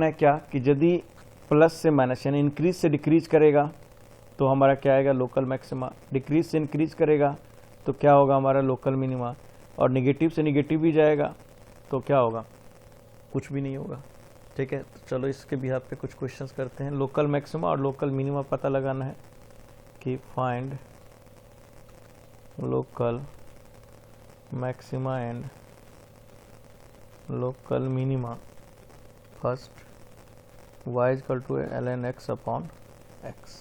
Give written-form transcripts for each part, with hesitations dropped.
करना है क्या कि यदि प्लस से माइनस यानी इंक्रीज से डिक्रीज करेगा तो हमारा क्या आएगा लोकल मैक्सिमा, डिक्रीज से इंक्रीज करेगा तो क्या होगा हमारा लोकल मिनिमा, और निगेटिव से निगेटिव भी जाएगा तो क्या होगा, कुछ भी नहीं होगा। ठीक है, तो चलो इसके बिहार पे कुछ क्वेश्चंस करते हैं। लोकल मैक्सिमा और लोकल मिनिमा पता लगाना है कि find local maxima and local minima first y equal to ln x upon x।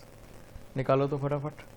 निकालो तो फटाफट।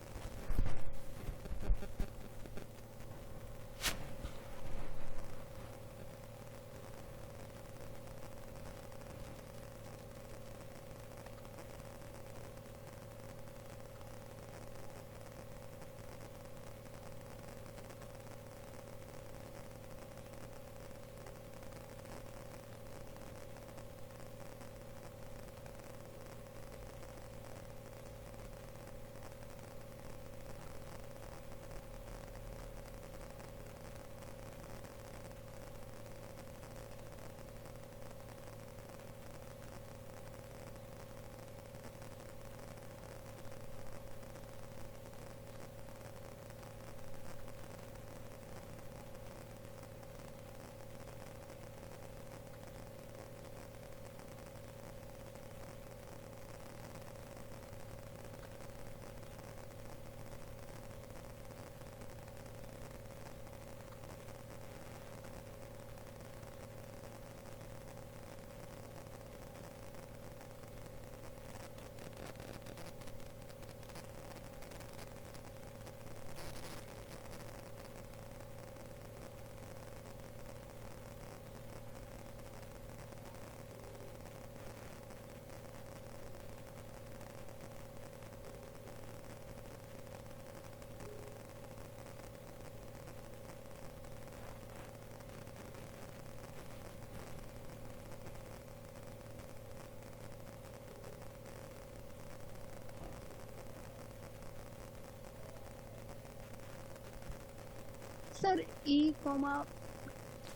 Sir e comma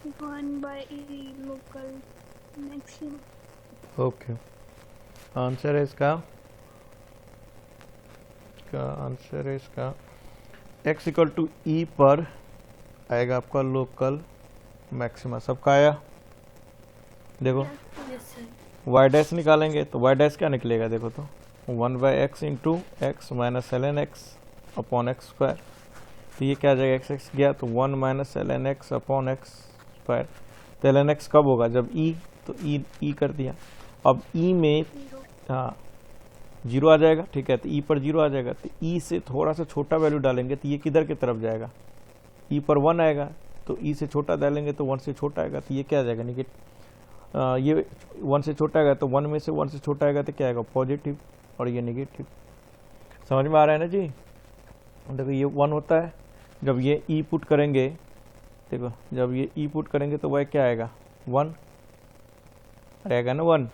1/e local maximum. Okay, answer है इसका आंसर है इसका x इक्वल टू ई पर आएगा आपका लोकल मैक्सिमा। सबका आया? देखो y डैश निकालेंगे तो y डैश क्या निकलेगा, देखो तो 1/x into x minus ln x upon x square. तो ये क्या आ जाएगा, x x गया तो 1 minus ln x upon x square. तो ln x कब होगा, जब e, तो e कर दिया। अब e में हाँ जीरो आ जाएगा, ठीक है, तो e पर जीरो आ जाएगा। तो e से थोड़ा सा छोटा वैल्यू डालेंगे तो ये किधर की तरफ जाएगा, e पर 1 आएगा, तो e से छोटा डालेंगे तो 1 से छोटा आएगा, तो ये क्या आ जाएगा नेगेटिव। ये 1 से छोटा आएगा तो 1 में से 1 से छोटा आएगा तो क्या आएगा पॉजिटिव, और ये नेगेटिव। समझ में आ रहा है ना जी? देखो ये 1 होता है, जब ये e पुट करेंगे, देखो जब ये e पुट करेंगे तो वह क्या आएगा 1 आएगा ना 1,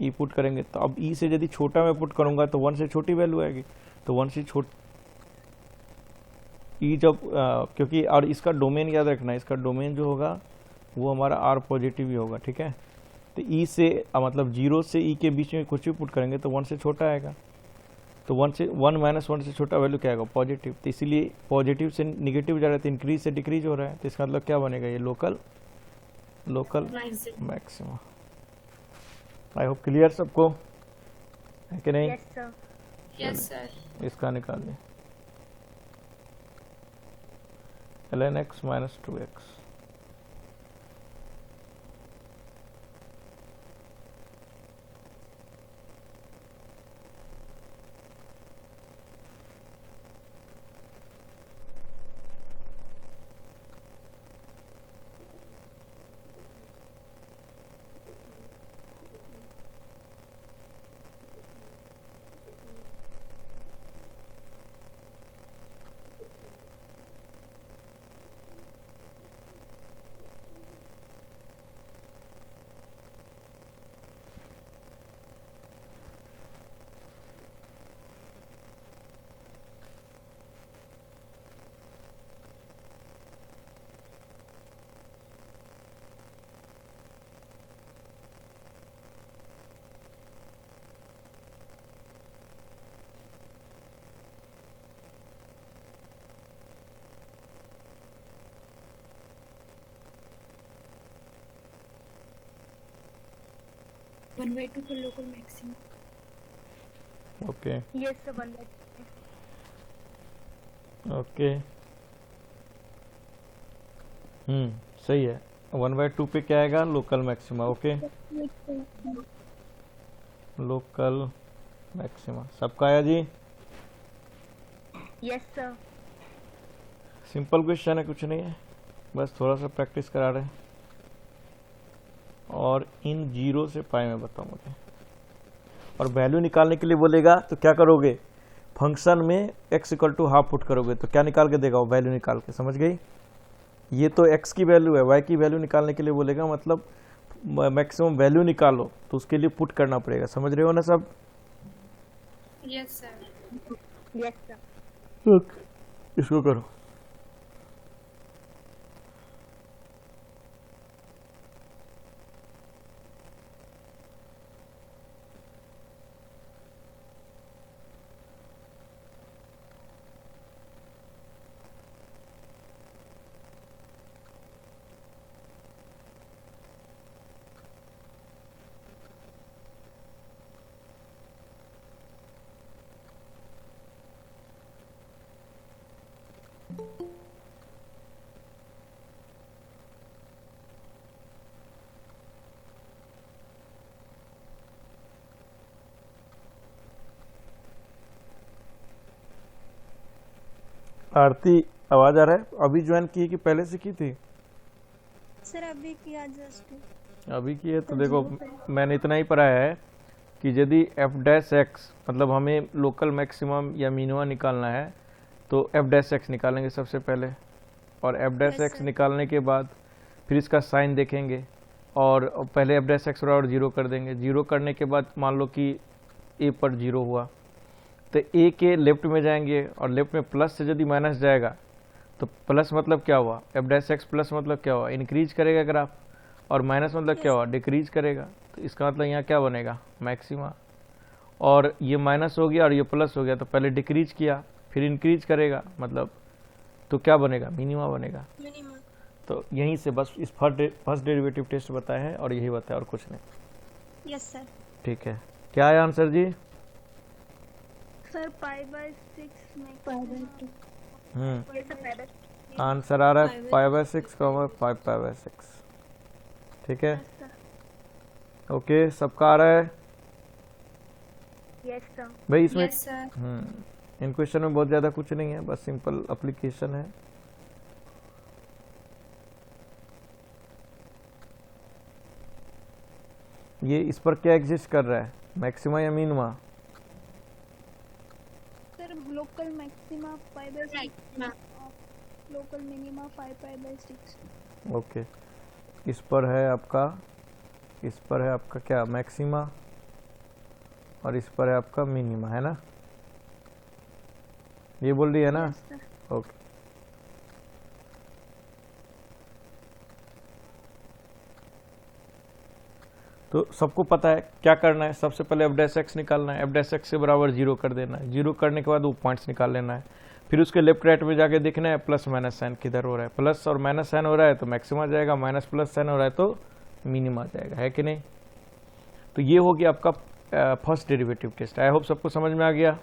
ई पुट करेंगे तो अब ई से यदि छोटा मैं पुट करूंगा तो 1 से छोटी वैल्यू आएगी, तो 1 से ई जब क्योंकि और इसका डोमेन याद रखना, इसका डोमेन जो होगा वो हमारा आर पॉजिटिव ही होगा। ठीक है, तो ई से मतलब 0 से ई के बीच में कुछ भी पुट करेंगे तो 1 से छोटा आएगा, तो 1 माइनस 1 से छोटा वैल्यू क्या आएगा पॉजिटिव। तो इसीलिए पॉजिटिव से निगेटिव जा रहा है तो इंक्रीज से डिक्रीज हो रहा है, तो इसका मतलब क्या बनेगा, ये local maxima. I hope clear सबको है कि नहीं? Yes sir. इसका निकालिए ln x minus 2x। 1/2 for local maximum. Okay yes sir 1/2. Okay सही है. 1/2 पे क्या आएगा? Local maxima. Okay local maxima सबका आया जी. Yes sir. सिंपल क्वेश्चन है, कुछ नहीं है, बस थोड़ा सा प्रैक्टिस करा रहे हैं. और इन 0 से पाई में बताओ मुझे. और वैल्यू निकालने के लिए बोलेगा तो क्या करोगे? फंक्शन में x equal to half put करोगे तो क्या निकाल के देगा वो? वैल्यू निकाल के. समझ गई? ये तो x की वैल्यू है, y की वैल्यू निकालने के लिए बोलेगा, मतलब मैक्सिमम वैल्यू निकालो तो उसके लिए पुट करना पड़ेगा. समझ रहे हो ना सब? Yes, sir. Yes sir. इसको करो. आरती आवाज आ रहा है? अभी ज्वाइन की कि पहले से की थी? सर अभी किया जस्ट. अभी की है तो देखो, मैंने इतना ही पढ़ाया है कि यदि एफ डैश एक्स, मतलब हमें लोकल मैक्सिमम या मिनिमम निकालना है तो एफ डैश एक्स निकालेंगे सबसे पहले. और एफ डैश एक्स निकालने के बाद फिर इसका साइन देखेंगे और पहले एफ डैश एक्स बराबर 0 कर देंगे. 0 करने के बाद मान लो कि ए पर 0 हुआ तो ए के लेफ्ट में जाएंगे और लेफ्ट में प्लस से यदि माइनस जाएगा तो प्लस मतलब क्या हुआ? एफ डैश एक्स प्लस मतलब क्या हुआ? इंक्रीज करेगा ग्राफ. और माइनस मतलब क्या हुआ? डिक्रीज करेगा. तो इसका मतलब यहाँ क्या बनेगा? मैक्सिमा. और ये माइनस हो गया और ये प्लस हो गया तो पहले डिक्रीज किया फिर इंक्रीज करेगा, मतलब तो क्या बनेगा? मिनिमा बनेगा. Minimum. तो यहीं से बस इस फर्स्ट डेरिवेटिव टेस्ट बताया है और यही बताया और कुछ नहीं. Yes, sir. ठीक है, क्या है आंसर जी? सर π/6 में आंसर आ रहा है 5/6 5/6. ठीक है, ओके सबका आ रहा है यस सर. भाई इसमें. Yes, sir. इन क्वेश्चन में बहुत ज़्यादा कुछ नहीं है, बस सिंपल एप्लीकेशन है. ये इस पर क्या एग्जिस्ट कर रहा है? मैक्सिमा या minima? Sir local maxima 5/6. Local minima 5/6. Okay, इस पर है आपका, इस पर है आपका क्या? मैक्सिमा. और इस पर है आपका मिनिमा, है ना? ये बोल रही है ना? Yes sir. ओके, तो सबको पता है क्या करना है. सबसे पहले एफ डैश एक्स निकालना है. एफ डैश एक्स के बराबर 0 कर देना है. 0 करने के बाद वो पॉइंट्स निकाल लेना है. फिर उसके लेफ्ट राइट में जाके देखना है प्लस माइनस साइन किधर हो रहा है. प्लस और माइनस साइन हो रहा है तो मैक्सिमा जाएगा, माइनस प्लस साइन हो रहा है तो मिनिमा जाएगा, है कि नहीं? तो ये हो गया आपका first derivative test. I hope सबको समझ में आ गया.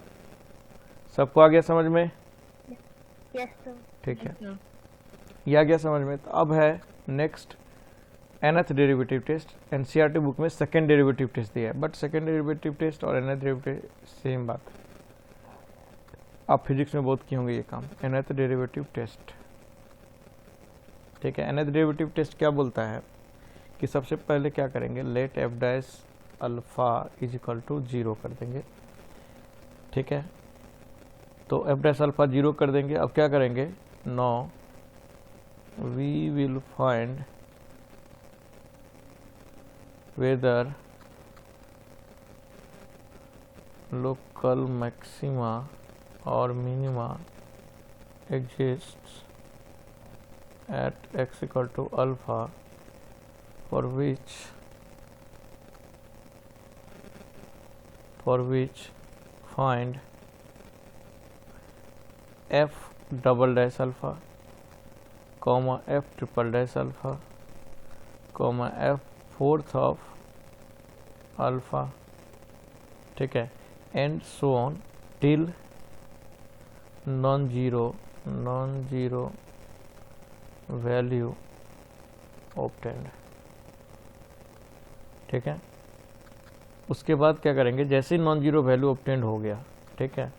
सबको आ गया समझ में? Yes sir. ठीक है, ये आ गया समझ में. तो अब है next nth derivative test. NCERT book में सेकेंड डेरिवेटिव टेस्ट दिया है, बट सेकेंड डेरिवेटिव टेस्ट और nth डेरिवेटिव सेम बात है. आप फिजिक्स में बहुत किए होंगे ये काम. nth डेरिवेटिव टेस्ट, ठीक है. nth डेरिवेटिव टेस्ट क्या बोलता है कि सबसे पहले क्या करेंगे? Let f dash alpha is equal to 0 कर देंगे. ठीक है, तो एफ डैश अल्फा 0 कर देंगे. अब क्या करेंगे? No we will find whether local maxima or minima exists at x equal to alpha for which find f double dash alpha comma f triple dash alpha comma f fourth of alpha, ठीक है, and so on till non zero value obtained, ठीक है। उसके बाद क्या करेंगे, जैसे non zero value obtained हो गया, ठीक है,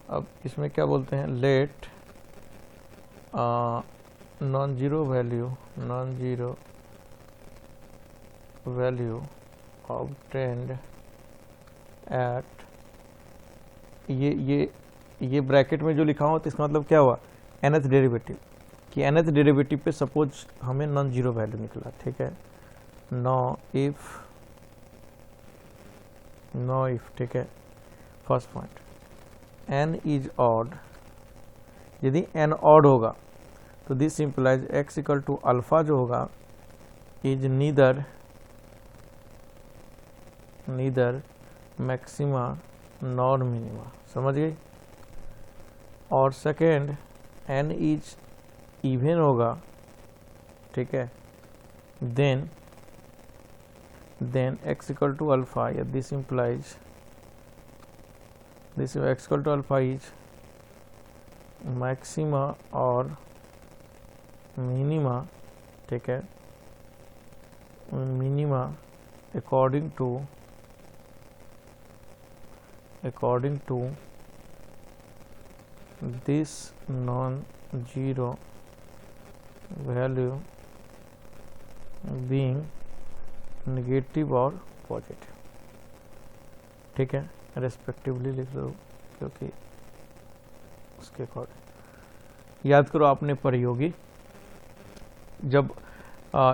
अब इसमें क्या बोलते हैं, let non zero value obtained at, ये ब्रैकेट में जो लिखा हुआ तो इसका मतलब क्या हुआ, nth डेरिवेटिव, कि nth डेरिवेटिव पे सपोज हमें नॉन जीरो वैल्यू निकला, ठीक है, नो इफ, ठीक है, first point, n is odd, यदि n ऑड होगा तो this implies x equal to alpha जो होगा is neither maxima nor minima, समझ गई। और सेकेंड n इज इवन होगा, ठीक है, then x equal to alpha, या this implies this x equal to alpha is maxima और minima, ठीक है, minima according to this non-zero value being negative और positive, ठीक है, रेस्पेक्टिवली लिख लो क्योंकि उसके अकॉर्डिंग याद करो आपने पढ़ी होगी, जब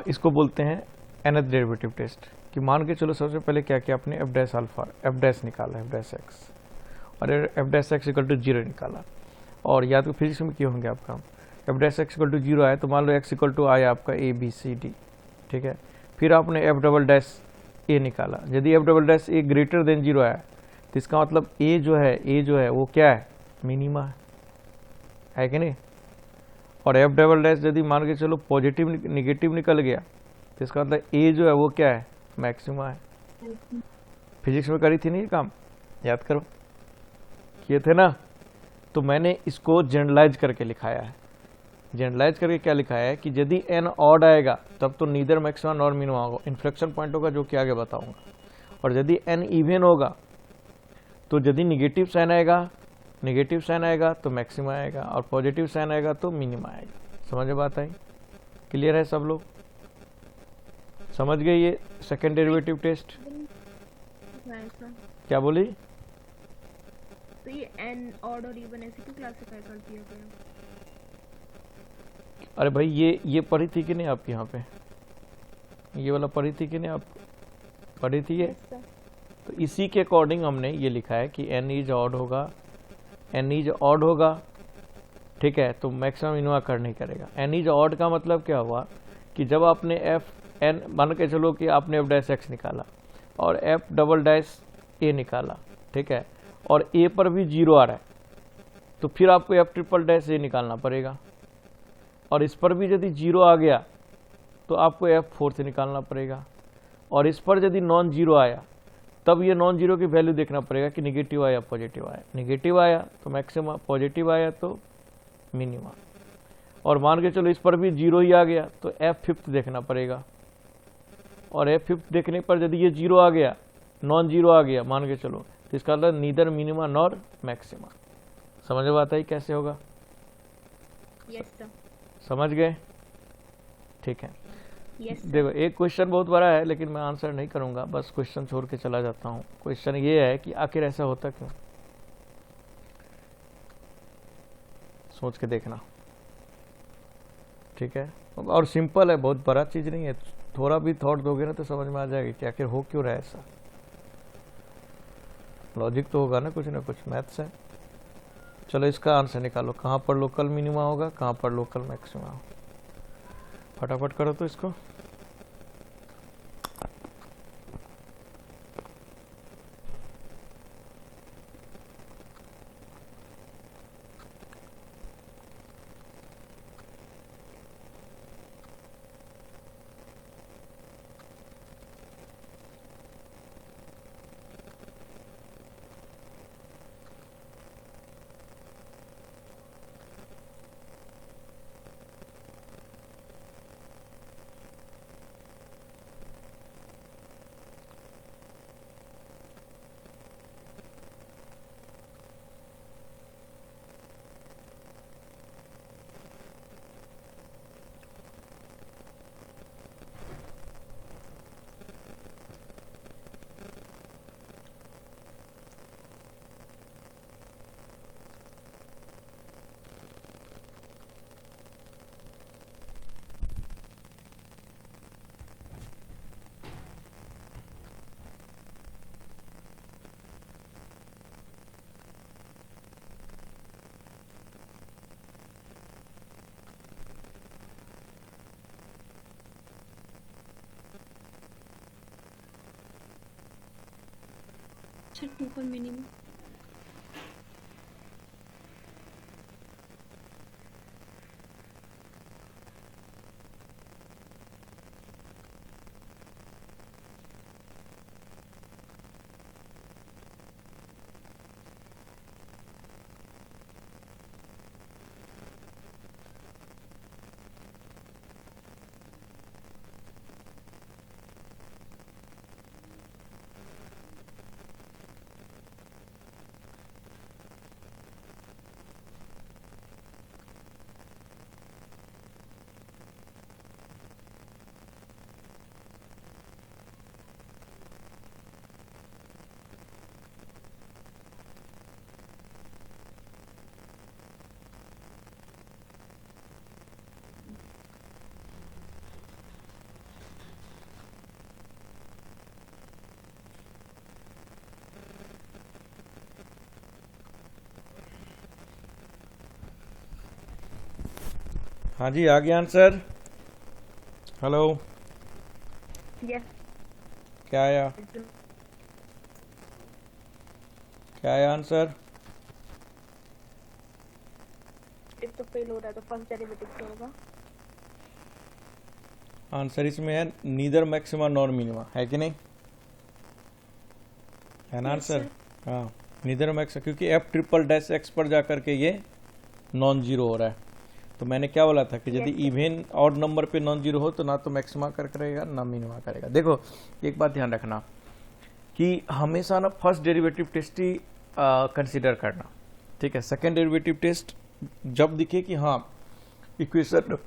इसको बोलते हैं nth डेरिवेटिव टेस्ट, कि मान के चलो सबसे पहले क्या किया आपने, f dash alpha, f dash निकाला, एफ डैश एक्स, और f dash x equal to zero निकाला, और याद करो फिजिक्स में क्या होंगे आपका, f dash x equal to zero आया तो मान लो एक्स इक्वल टू आया आपका ए बी सी डी, ठीक है, फिर आपने एफ डबल डैश ए निकाला, यदि एफ डबल डैश ए ग्रेटर देन जीरो आया तो इसका मतलब ए जो है वो क्या है, मिनिमा है कि नहीं। और एफ डबल डैश यदि मान के चलो पॉजिटिव निगेटिव निकल गया तो इसका मतलब ए जो है वो क्या है, मैक्सिमा है। फिजिक्स में करी थी नहीं ये काम, याद करो, किए थे ना। तो मैंने इसको जनरलाइज करके लिखाया है, जनरलाइज करके क्या लिखाया है कि यदि एन ऑड आएगा तब तो नीदर मैक्सिमा नॉर मिनिमा होगा, इन्फ्लेक्शन पॉइंट होगा जो कि आगे बताऊंगा। और यदि एन इवन होगा तो यदि निगेटिव साइन आएगा तो मैक्सिमा आएगा, और पॉजिटिव साइन आएगा तो मिनिमा आएगा। समझ में बात आई, क्लियर है सब लोग, समझ गए ये सेकेंड डेरिवेटिव टेस्ट। क्या बोली, तो ये n ऑड और इवन ऐसे क्यों क्लासिफाई कर दिया गया? अरे भाई ये पढ़ी थी कि नहीं आपके यहाँ पे, ये वाला पढ़ी थी कि नहीं, आप पढ़ी थी ये, तो इसी के अकॉर्डिंग हमने ये लिखा है कि n इज ऑड होगा, ठीक है, तो मैक्सिमम मिनिमा कर नहीं करेगा। n इज ऑड का मतलब क्या हुआ कि जब आपने एफ एन मान के चलो कि आपने एफ डैश एक्स निकाला और एफ डबल डैश ए निकाला, ठीक है, और ए पर भी जीरो आ रहा है तो फिर आपको एफ ट्रिपल डैश ए निकालना पड़ेगा, और इस पर भी यदि जीरो आ गया तो आपको एफ फोर से निकालना पड़ेगा, और इस पर यदि नॉन जीरो आया तब ये नॉन जीरो की वैल्यू देखना पड़ेगा कि निगेटिव आया पॉजिटिव आया, निगेटिव आया तो मैक्सिमा, पॉजिटिव आया तो मिनिमा। और मान के चलो इस पर भी जीरो ही आ गया तो एफ फिफ्थ देखना पड़ेगा, और एफ फिफ्थ देखने पर यदि ये जीरो आ गया, नॉन जीरो आ गया मान के चलो, तो इसका मतलब नीदर मिनिमा नॉर मैक्सिमा। समझ में आता है कैसे होगा? यस सर, समझ गए? ठीक है। यस देखो एक क्वेश्चन बहुत बड़ा है लेकिन मैं आंसर नहीं करूंगा, बस क्वेश्चन छोड़ के चला जाता हूँ। क्वेश्चन ये है कि आखिर ऐसा होता क्यों, सोच के देखना, ठीक है। और सिंपल है, बहुत बड़ा चीज नहीं है, थोड़ा भी थॉट दोगे ना तो समझ में आ जाएगी कि आखिर हो क्यों रहा है ऐसा। लॉजिक तो होगा ना कुछ मैथ्स है। चलो इसका आंसर निकालो, कहाँ पर लोकल मिनिमा होगा, कहाँ पर लोकल मैक्सिमा होगा, फटाफट करो तो इसको। अच्छा लोकल मिनिमम। हाँ जी, आ गया आंसर। Hello, Yes. क्या आया? क्या आया आंसर? एक तो फेल हो रहा है तो फर्स्ट डेरिवेटिव क्या होगा? आंसर इसमें है नीदर मैक्सिमा नॉर मिनिमा, है कि नहीं? है ना यस आंसर? सर। हाँ, नीदर मैक्स, क्योंकि एफ ट्रिपल डैश एक्स पर जाकर के ये नॉन जीरो हो रहा है। तो मैंने क्या बोला था कि यदि Yes, sir. Even odd number पे नॉन जीरो हो तो ना तो मैक्सिमा कर करेगा ना मिनिमा करेगा। देखो, एक बात ध्यान रखना कि हमेशा ना फर्स्ट डेरिवेटिव टेस्ट ही कंसिडर करना, ठीक है। सेकेंड डेरिवेटिव टेस्ट जब दिखे कि हाँ इक्वेशन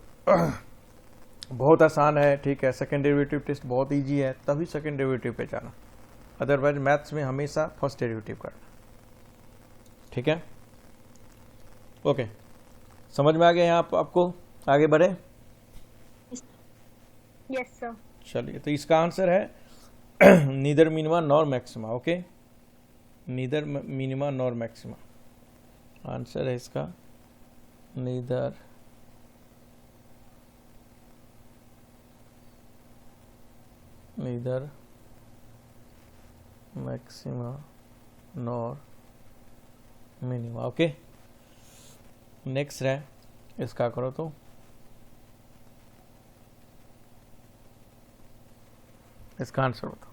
बहुत आसान है, ठीक है, सेकेंड डेरिवेटिव टेस्ट बहुत इजी है, तभी सेकेंड डेरिवेटिव पे जाना। अदरवाइज मैथ्स में हमेशा फर्स्ट डेरिवेटिव करना, ठीक है। ओके, समझ में आ गया यहाँ आपको? आगे बढ़े? Yes, sir. चलिए, तो इसका आंसर है neither minima nor maxima. Okay, neither minima nor maxima answer है इसका, neither neither maxima nor minima. Okay, next है, इसका करो तो। इसका आंसर बताओ।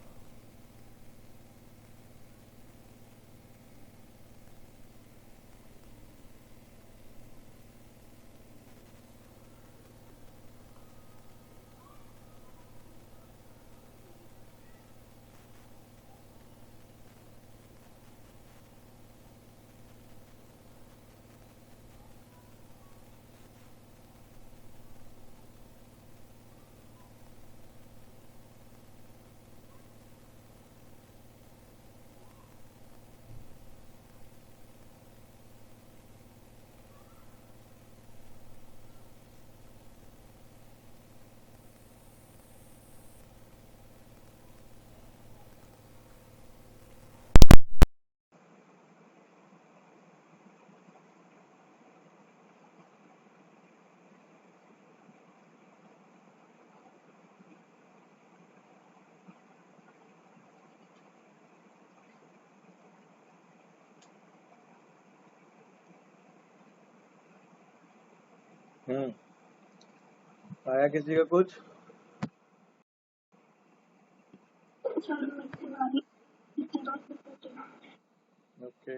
आया किसी का कुछ? ओके,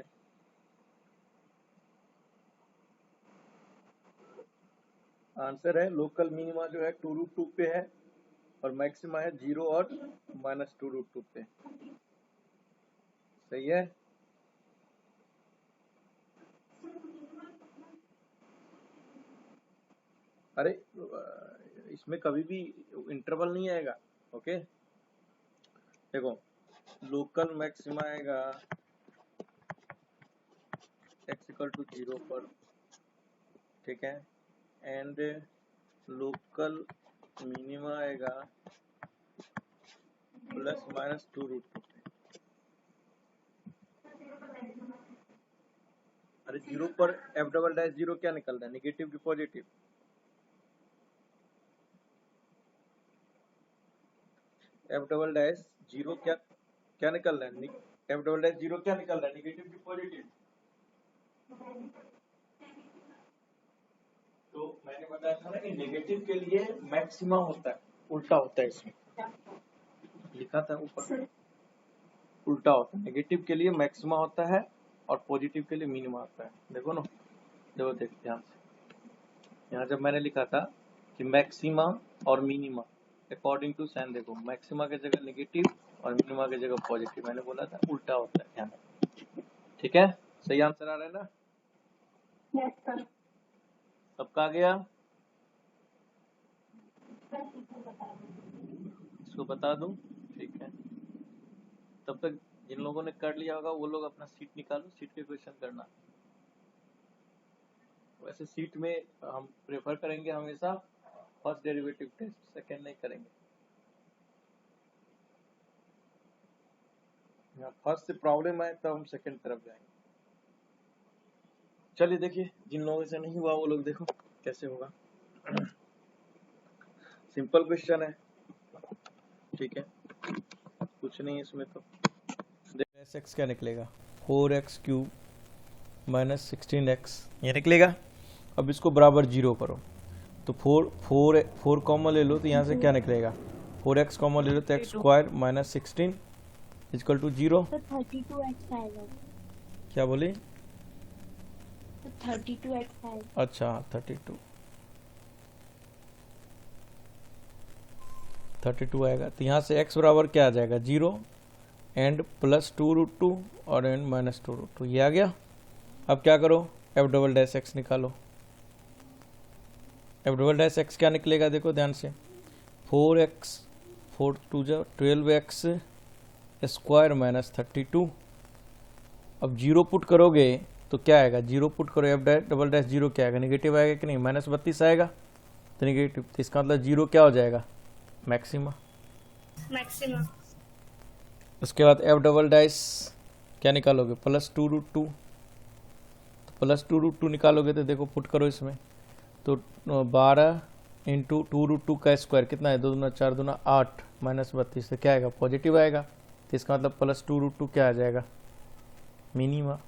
आंसर है लोकल मिनिमा जो है 2√2 पे है और मैक्सिमा है 0 और -2√2 पे। सही है। अरे इसमें कभी भी इंटरवल नहीं आएगा। ओके, देखो, लोकल मैक्सिमा आएगा x=0 पर, ठीक है, एंड लोकल मिनिमा आएगा ±2√2 पे। अरे 0 पर f"0 क्या निकल रहा है, नेगेटिव की पॉजिटिव? f"0 क्या क्या निकल रहा है, एफ डबल डैश जीरो क्या निकल रहा है, नेगेटिव की पॉजिटिव? तो मैंने बताया था ना कि नेगेटिव के लिए मैक्सिमा होता है, उल्टा होता है, इसमें लिखा था ऊपर, उल्टा होता है। नेगेटिव के लिए मैक्सिमा होता है और पॉजिटिव के लिए मिनिमा होता है। देखो ना, देखो देख ध्यान से, यहाँ जब मैंने लिखा था कि मैक्सिमा और मिनिमा अकॉर्डिंग टू साइन, देखो मैक्सिमा की जगह नेगेटिव और मिनिमा की जगह पॉजिटिव, मैंने बोला था उल्टा होता है, ध्यान रखो। ठीक है, सही आंसर आ रहा है ना? Yes sir. सबका आ गया? इसको बता दूं? ठीक है, तब तक जिन लोगों ने कर लिया होगा वो लोग अपना सीट निकालो, सीट के क्वेश्चन करना। वैसे सीट में हम प्रेफर करेंगे हमेशा फर्स्ट डेरिवेटिव टेस्ट, सेकंड नहीं करेंगे। फर्स्ट से प्रॉब्लम आए तब हम सेकंड तरफ जाएंगे। चलिए देखिए, जिन लोगों से नहीं हुआ वो लोग देखो कैसे होगा। सिंपल क्वेश्चन है, ठीक है, कुछ नहीं है इसमें। तो एस एक्स क्या निकलेगा, 4x क्यूब माइनस 16x, ये निकलेगा। अब इसको बराबर जीरो करो, तो फोर कॉमन ले लो, तो यहाँ से क्या निकलेगा, 4x कॉमन ले लो तो x square minus 16 equal to zero. तो 32x आएगा। क्या बोली? तो 32x आएगा। अच्छा 32 आएगा। तो यहाँ से x बराबर क्या आ जाएगा, जीरो एंड प्लस 2√2 और एंड माइनस 2√2, ये आ गया। अब क्या करो, एफ डबल डैश एक्स निकालो। एफ डबल डैश एक्स क्या निकलेगा, देखो ध्यान से, 4x 4 2 जा 12x स्क्वायर माइनस 32। अब जीरो पुट करोगे तो क्या आएगा, जीरो पुट करो, एफ डबल डैश जीरो क्या आएगा, नेगेटिव आएगा कि नहीं, माइनस 32 आएगा, तो नेगेटिव, तो इसका मतलब जीरो क्या हो जाएगा, मैक्सिमा। मैक्सिमम। उसके बाद एफ डबल डैश क्या निकालोगे, प्लस 2√2, तो प्लस 2√2 निकालोगे तो देखो पुट करो इसमें, तो 12 इंटू 2√2 का स्क्वायर कितना है, 2 दूना 4 दूना 8 माइनस 32, तो क्या आएगा, पॉजिटिव आएगा। तो इसका मतलब प्लस 2√2 क्या आ जाएगा, मिनिमा।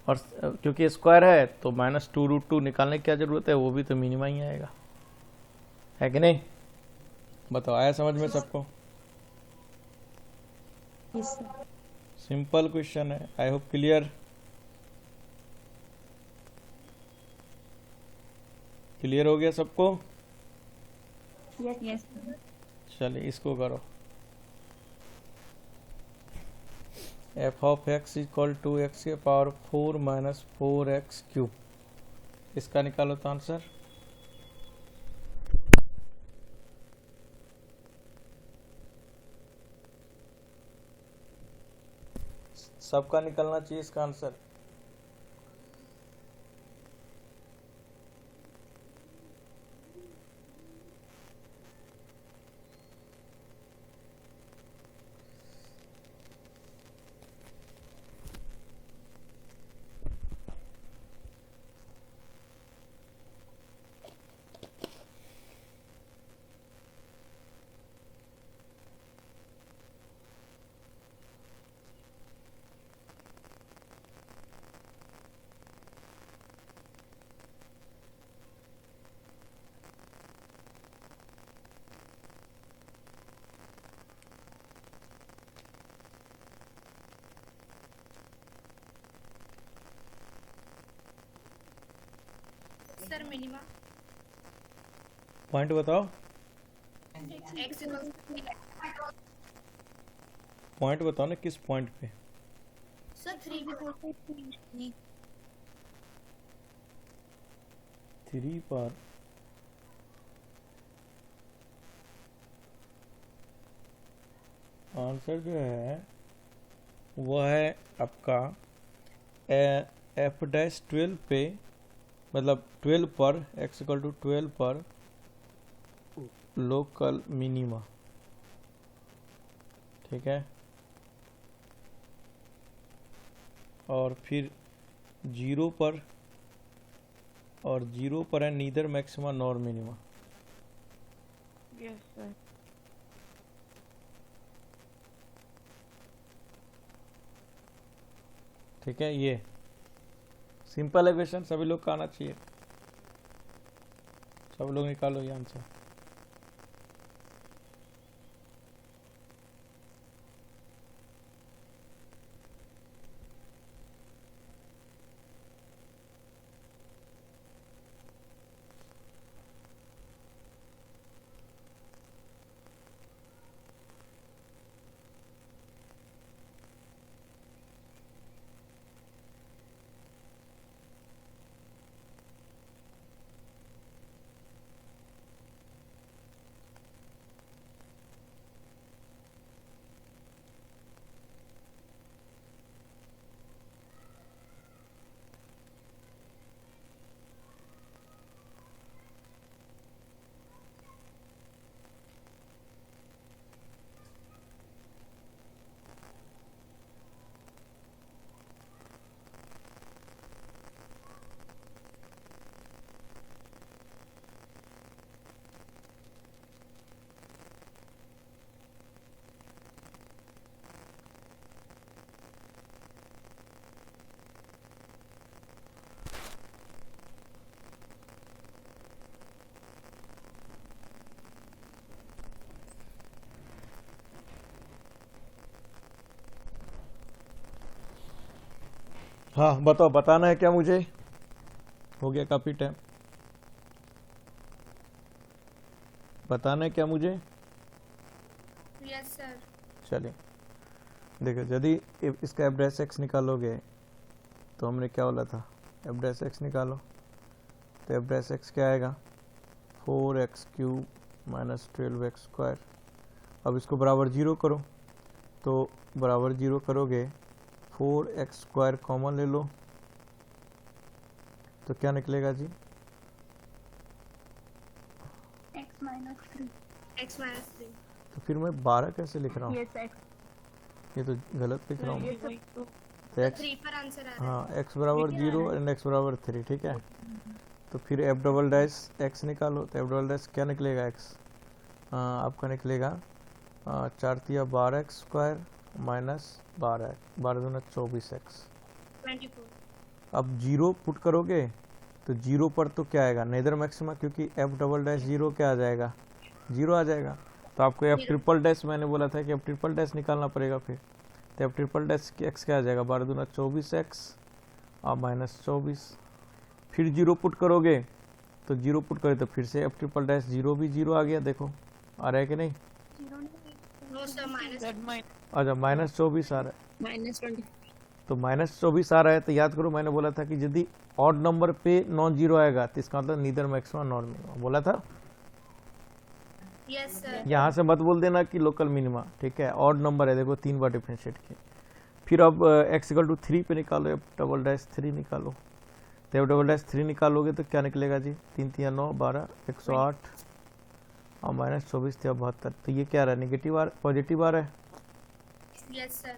और क्योंकि स्क्वायर है तो माइनस 2√2 निकालने की क्या जरूरत है, वो भी तो मिनिमा ही आएगा, है कि नहीं? बताओ, आया समझ में सबको? सिंपल क्वेश्चन है, आई होप क्लियर। क्लियर हो गया सबको? यस। चलिए इसको करो, f of x equal to x के पावर 4 माइनस 4x क्यूब, इसका निकालो तो आंसर। सबका निकलना चाहिए इसका आंसर। सर मिनिमा पॉइंट बताओ, x पॉइंट बताओ ना, किस पॉइंट पे? सर 3 भी बोलते हैं। 3 पर आंसर जो है वो है आपका एफ डैश 12 पे, मतलब 12 पर, x इक्वल टू 12 पर लोकल मिनिमा, ठीक है, और फिर जीरो पर, और जीरो पर है neither maxima nor minima. Yes sir. ठीक है, ये सिंपल है क्वेश्चन, सभी लोग का आना चाहिए। सब लोग निकालो ये आंसर। हाँ बताओ, बताना है क्या मुझे? हो गया काफी टाइम, बताना है क्या मुझे? Yes sir. चलिए देखो, यदि इसका एफ डैश एक्स निकालोगे तो हमने क्या बोला था, एफ डैश एक्स निकालो, तो एफ डैश एक्स क्या आएगा, 4x³ माइनस 12x स्क्वायर। अब इसको बराबर 0 करो, तो बराबर 0 करोगे 4x स्क्वायर कॉमन ले लो, तो क्या निकलेगा जी? x minus 3। x minus 3। तो फिर मैं 12 कैसे लिख रहा हूँ? yes x। ये तो गलत लिख रहा हूँ। ये सब तो तो x, 3 पर आंसर आ रहा है। हाँ x बराबर 0 एंड x बराबर 3, ठीक है। तो फिर एफ डबल डैश x निकालो, तो एफ डबल डैश क्या निकलेगा x? आपका निकलेगा 4 तिया 12x स्क्वायर माइनस 12 दूना 24x। 24। अब 0 पुट करोगे तो 0 पर तो क्या आएगा, नेदर मैक्सिमा, क्योंकि एफ डबल डैश 0 क्या आ जाएगा, 0 आ जाएगा। तो आपको एफ ट्रिपल डैश, मैंने बोला था कि एफ ट्रिपल डैश निकालना पड़ेगा फिर। तो एफ ट्रिपल डैश एक्स क्या आ जाएगा, 12 दूना 24x और माइनस 24। फिर 0 पुट करोगे तो 0 पुट करोगे तो फिर से एफ ट्रिपल डैश 0 भी 0 आ गया, देखो आ रहा है कि नहीं? No sir, minus. अच्छा माइनस 24 आ रहा है, -20। तो माइनस 24 आ रहा है। तो याद करो, मैंने बोला था कि यदि ऑड नंबर पे नॉन जीरो आएगा तो इसका मतलब नीदर मैक्सिमा नॉन मिनिमा, बोला था। Yes sir. यहाँ से मत बोल देना कि लोकल मिनिमा, ठीक है। ऑड नंबर है, देखो 3 बार डिफरेंशिएट किया। फिर अब x = 3 पे निकालो, एफ डबल डैश 3 निकालो, तो एफ डबल डैश 3 निकालोगे तो क्या निकलेगा जी, 3 तिया 9 12 108 और माइनस 24 तिया 72। तो ये क्या आ रहा है, निगेटिव आ, पॉजिटिव आ रहा है, यस सर।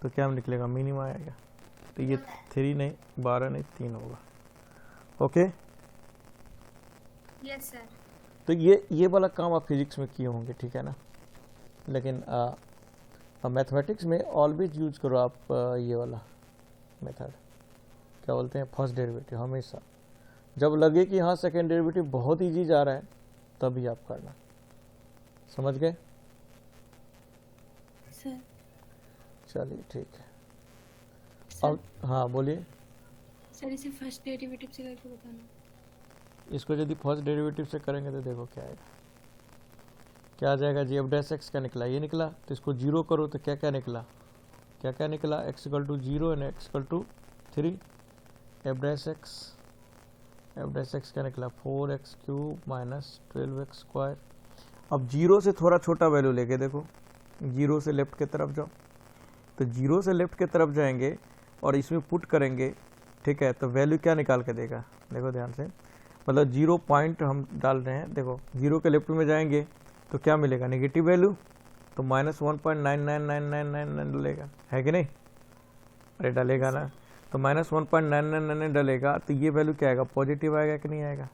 तो क्या निकलेगा, मिनिमा आएगा। तो ये 3 नहीं 12 नहीं 3 होगा, ओके। Yes sir. तो ये वाला काम आप फिजिक्स में किए होंगे, ठीक है ना। लेकिन मैथमेटिक्स में ऑलवेज यूज करो आप ये वाला मेथड, क्या बोलते हैं, फर्स्ट डेरिवेटिव। हमेशा जब लगे कि हाँ सेकेंड डेरिवेटिव बहुत ईजी जा रहा है तभी आप करना, समझ गए? सर चलिए ठीक है। अब हाँ बोलिए। सर इसे फर्स्ट डेरिवेटिव से करके बताना। इसको यदि फर्स्ट डेरिवेटिव से करेंगे तो देखो क्या आएगा, क्या आ जाएगा जी, एफ डैश एक्स का निकला, ये निकला। तो इसको 0 करो तो क्या क्या निकला, क्या क्या निकला, x = 0 and x = 3। F dash x क्या निकला, 4x³ माइनस 12x स्क्वायर। अब 0 से थोड़ा छोटा वैल्यू लेके देखो, 0 से लेफ्ट की तरफ जाओ, तो 0 से लेफ्ट की तरफ जाएंगे और इसमें पुट करेंगे, ठीक है। तो वैल्यू क्या निकाल के देगा, देखो ध्यान से, मतलब 0 पॉइंट हम डाल रहे हैं, देखो 0 के लेफ्ट में जाएंगे तो क्या मिलेगा, नेगेटिव वैल्यू, तो -1.999999 डलेगा, है कि नहीं? अरे डलेगा ना, तो -1.9999 डलेगा, तो ये वैल्यू क्या आएगा, पॉजिटिव आएगा कि नहीं आएगा?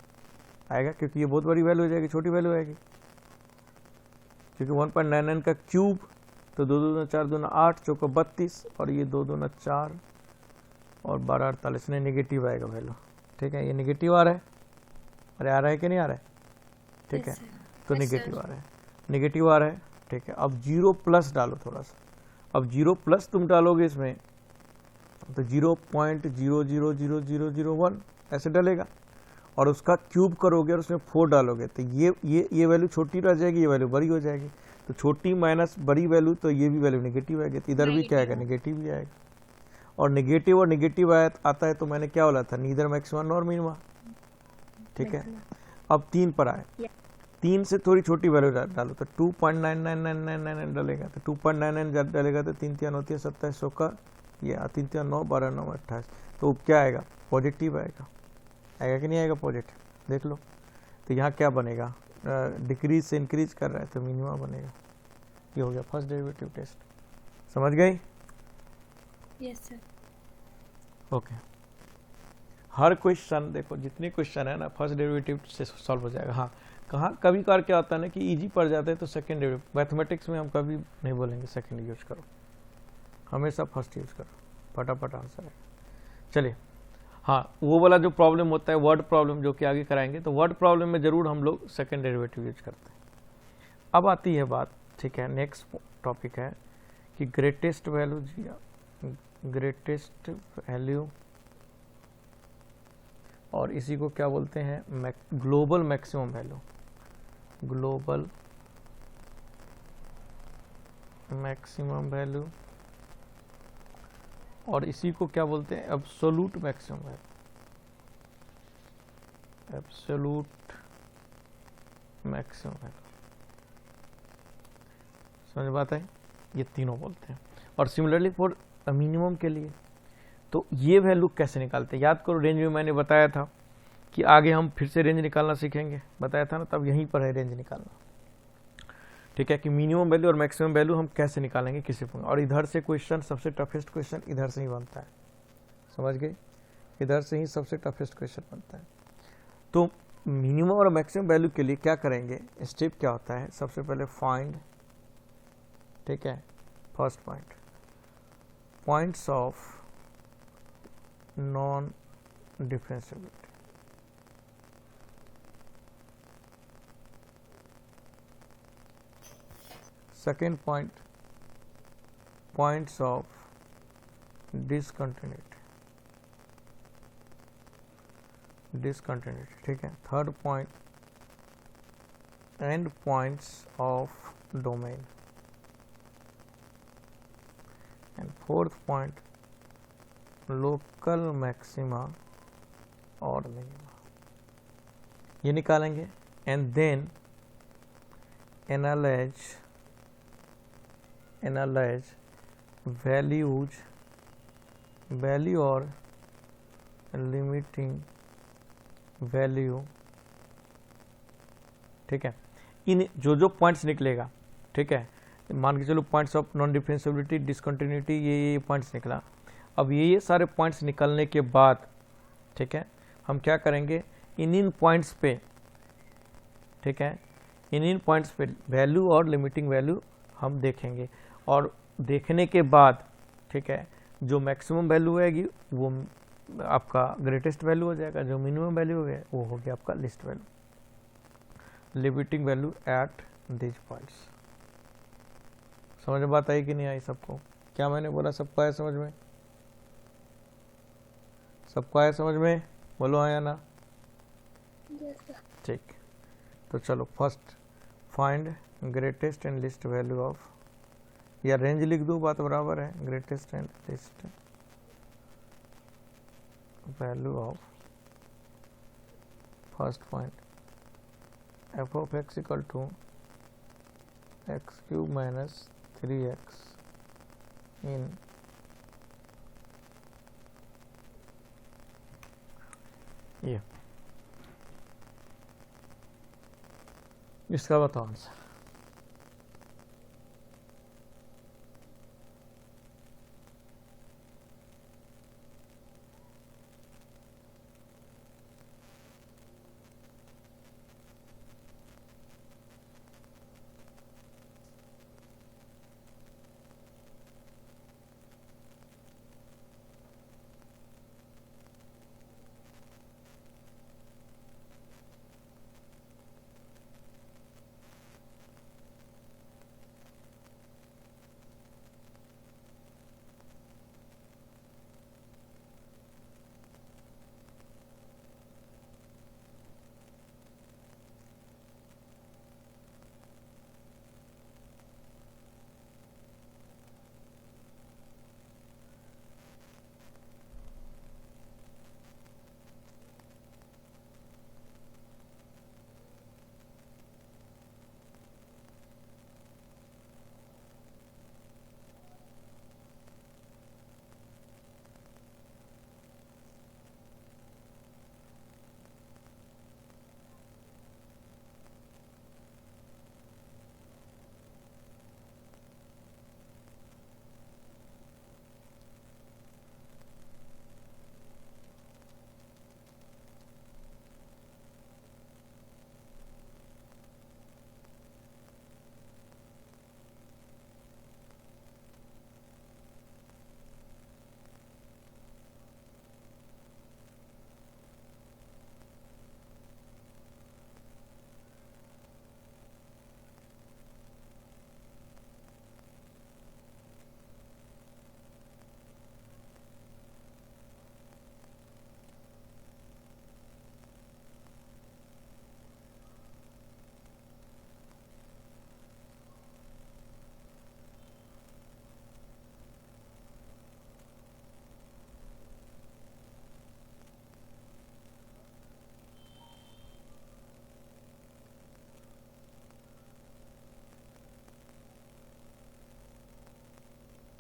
आएगा, क्योंकि ये बहुत बड़ी वैल्यू हो जाएगी, छोटी वैल्यू आएगी, क्योंकि 1.99 का क्यूब, तो 2 दूना 4 दूना 8 चौका 32 और ये 2 दूना 4 और 1248 ने निगेटिव आएगा वैल्यू, ठीक है। ये निगेटिव आ रहा है, अरे आ रहा है कि नहीं आ रहा है, ठीक है, Yes, sir. तो Yes, निगेटिव sir. आ रहा है, निगेटिव आ रहा है, ठीक है। अब 0 प्लस डालो थोड़ा सा, अब 0 प्लस तुम डालोगे इसमें तो 0.000001 ऐसे डलेगा, और उसका क्यूब करोगे और उसमें 4 डालोगे तो ये वैल्यू छोटी रह जाएगी, ये वैल्यू बड़ी हो जाएगी, तो छोटी माइनस बड़ी वैल्यू, तो ये भी वैल्यू निगेटिव आएगी, तो इधर भी क्या आएगा, नेगेटिव ही आएगा। और नेगेटिव आता है तो मैंने क्या बोला था, नीदर मैक्सिमा नॉर मिनिमा, ठीक है। अब 3 पर आए, 3 से थोड़ी छोटी वैल्यू डालो तो 2.99999 डलेगा, तो 2.99 डलेगा तो 3 3 होती है 27, 100 का ये 3 3 9 12 9 28, तो क्या आएगा, पॉजिटिव आएगा, आएगा कि नहीं आएगा पॉजिटिव, देख लो। तो यहाँ क्या बनेगा, डिक्रीज से इंक्रीज कर रहा है तो मिनिमा बनेगा। ये हो गया फर्स्ट डेरिवेटिव टेस्ट, समझ गई? Yes, sir. ओके। हर क्वेश्चन देखो, जितने क्वेश्चन है ना फर्स्ट डेरिवेटिव से सॉल्व हो जाएगा। हाँ, कहाँ कभी कभार क्या होता है ना कि इजी पड़ जाता है तो सेकंड डेरिवेटिव, मैथमेटिक्स में हम कभी नहीं बोलेंगे सेकंड यूज करो, हमेशा फर्स्ट यूज करो, फटाफट आंसर है। चलिए, हाँ, वो वाला जो प्रॉब्लम होता है वर्ड प्रॉब्लम जो कि आगे कराएंगे, तो वर्ड प्रॉब्लम में जरूर हम लोग सेकंड डेरिवेटिव यूज करते हैं। अब आती है बात, ठीक है, नेक्स्ट टॉपिक है कि ग्रेटेस्ट वैल्यू, ग्रेटेस्ट वैल्यू, और इसी को क्या बोलते हैं, global maximum value, global maximum value, और इसी को क्या बोलते हैं, absolute maximum value, absolute maximum value. समझ बात है, ये तीनों बोलते हैं। और सिमिलरली फॉर मिनिमम के लिए तो ये वैल्यू कैसे निकालते हैं, याद करो रेंज में मैंने बताया था कि आगे हम फिर से रेंज निकालना सीखेंगे, बताया था ना, तब यहीं पर है रेंज निकालना, ठीक है, कि मिनिमम वैल्यू और मैक्सिमम वैल्यू हम कैसे निकालेंगे किसी फंक्शन। और इधर से क्वेश्चन, सबसे टफेस्ट क्वेश्चन इधर से ही बनता है, समझ गए, इधर से ही सबसे टफेस्ट क्वेश्चन बनता है। तो मिनिमम और मैक्सिमम वैल्यू के लिए क्या करेंगे, स्टेप क्या होता है, सबसे पहले फाइंड, ठीक है, first point, points of non differentiability, second point, points of discontinuity, ठीक है। Third point, and points of domain, and fourth point, local maxima और मिनिमा, ये निकालेंगे। एंड देन एनालाइज वैल्यू और लिमिटिंग वैल्यू, ठीक है। इन जो पॉइंट्स निकलेगा, ठीक है, मान के चलो points of non differentiability, discontinuity, ये पॉइंट्स निकला। अब ये सारे पॉइंट्स निकलने के बाद, ठीक है, हम क्या करेंगे, इन पॉइंट्स पे, ठीक है, इन पॉइंट्स पे वैल्यू और लिमिटिंग वैल्यू हम देखेंगे, और देखने के बाद, ठीक है, जो मैक्सिमम वैल्यू आएगी वो आपका ग्रेटेस्ट वैल्यू हो जाएगा, जो मिनिमम वैल्यू हो गया वो हो गया आपका least value, limiting value at this points. समझ में बात आई कि नहीं आई सबको, क्या मैंने बोला, सबको आया समझ में, सबको आया समझ में, बोलो आया ना, ठीक। तो चलो first find greatest and least value of, या रेंज लिख दो, बात बराबर है, greatest and least value of, first point, f of x equal to x cube minus 3x इन ये, इसका बताओ आंसर।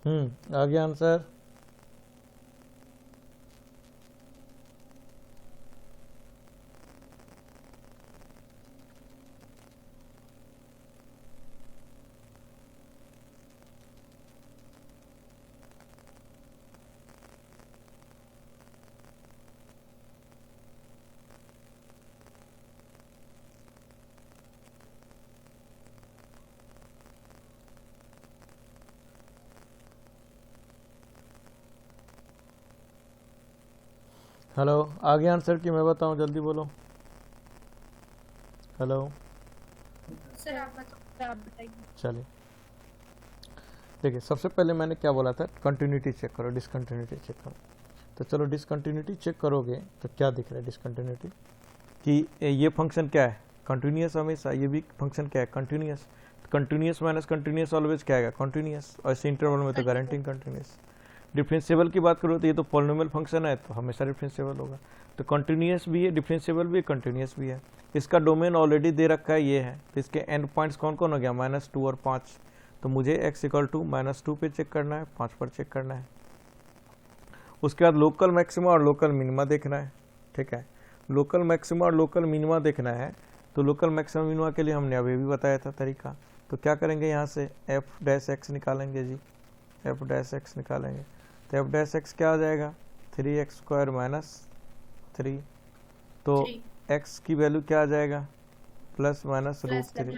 आ गया आंसर। हेलो, आ गया आंसर कि मैं बताऊं? जल्दी बोलो। हेलो, सर आप बताओ। आप बताइए। चलिए देखिए, सबसे पहले मैंने क्या बोला था, कंटिन्यूटी चेक करो, डिसकंटिन्यूटी चेक करो। तो चलो डिसकंटिन्यूटी चेक करोगे तो क्या दिख रहा है डिसकंटिन्यूटी, कि ये फंक्शन क्या है, कंटिन्यूस हमेशा, ये भी फंक्शन क्या है, continuous. Continuous minus continuous always क्या आएगा, कंटिन्यूस। और इस इंटरवल में तो गारंटिंग कंटिन्यूस। डिफरेंशिएबल की बात करो तो ये तो पॉलिनोमियल फंक्शन है, तो हमेशा डिफरेंशिएबल होगा। तो कंटिन्यूस भी है, डिफरेंशिएबल भी है, कंटिन्यूस भी है। इसका डोमेन ऑलरेडी दे रखा है, ये है। तो इसके एंड पॉइंट्स कौन कौन हो गया, -2 और 5। तो मुझे x इक्वल टू -2 पे चेक करना है, 5 पर चेक करना है। उसके बाद लोकल मैक्सिमा और लोकल मिनिमा देखना है, ठीक है। लोकल मैक्सिमा और लोकल मिनिमा देखना है, तो लोकल मैक्सिमा मिनिमा के लिए हमने अभी भी बताया था तरीका। तो क्या करेंगे, यहाँ से f डैश x निकालेंगे जी, f डैश x निकालेंगे। तो f डैश x क्या आ जाएगा, 3x² - 3। तो 3 x की वैल्यू क्या आ जाएगा, +-√3।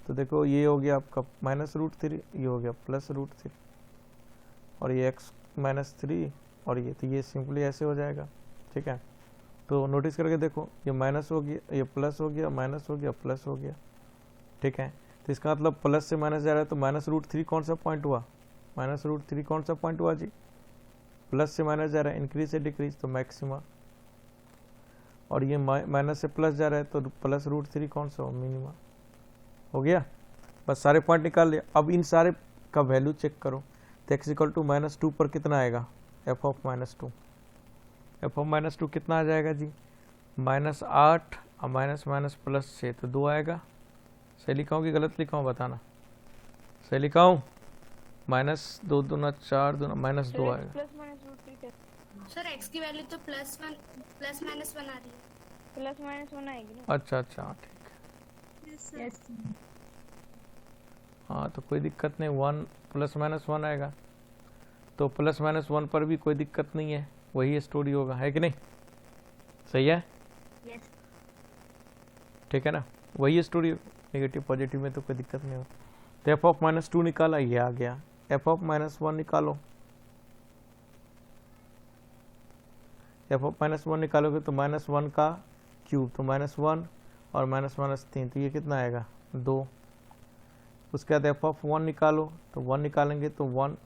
तो देखो ये हो गया आपका -√3, ये हो गया +√3, और ये x -3 और ये, तो ये सिंपली ऐसे हो जाएगा, ठीक है। तो नोटिस करके देखो, ये माइनस हो गया, ये प्लस हो गया, माइनस हो गया, प्लस हो गया, ठीक है। तो इसका मतलब प्लस से माइनस जा रहा है, तो -√3 कौन सा पॉइंट हुआ, -√3 कौन सा पॉइंट हुआ जी, प्लस से माइनस जा रहा है, इंक्रीज से डिक्रीज, तो मैक्सिमा। और ये माइनस से प्लस जा रहा है, तो +√3 कौन सा हो, मिनिमा। हो गया, बस सारे पॉइंट निकाल लिया। अब इन सारे का वैल्यू चेक करो। तो x इक्वल टू -2 पर कितना आएगा, f ऑफ -2, f ऑफ -2 कितना आ जाएगा जी, -8 और माइनस +6, तो 2 आएगा। सही लिखा हूँ कि गलत लिखा हूँ, बताना। सही लिखा हूँ, -2 दूना 4 दूना -2 आएगा। सर x की वैल्यू तो +1 +-1 आ रही है। +-1 आएगी ना। अच्छा अच्छा, ठीक है। यस। हाँ, तो कोई दिक्कत नहीं, 1 +-1 आएगा। तो +-1 पर भी कोई दिक्कत नहीं है, वही स्टोरी होगा, है कि नहीं, सही है, यस। ठीक है ना, वही स्टोरी। नेगेटिव पॉजिटिव में तो कोई दिक्कत नहीं होती। तो f ऑफ -2 निकाला, ये आ गया। f ऑफ -1 निकालो, f ऑफ -1 निकालोगे तो -1 का क्यूब, तो -1 और -3, तो ये कितना आएगा, 2। उसके बाद f ऑफ 1 निकालो, तो 1 निकालेंगे तो 1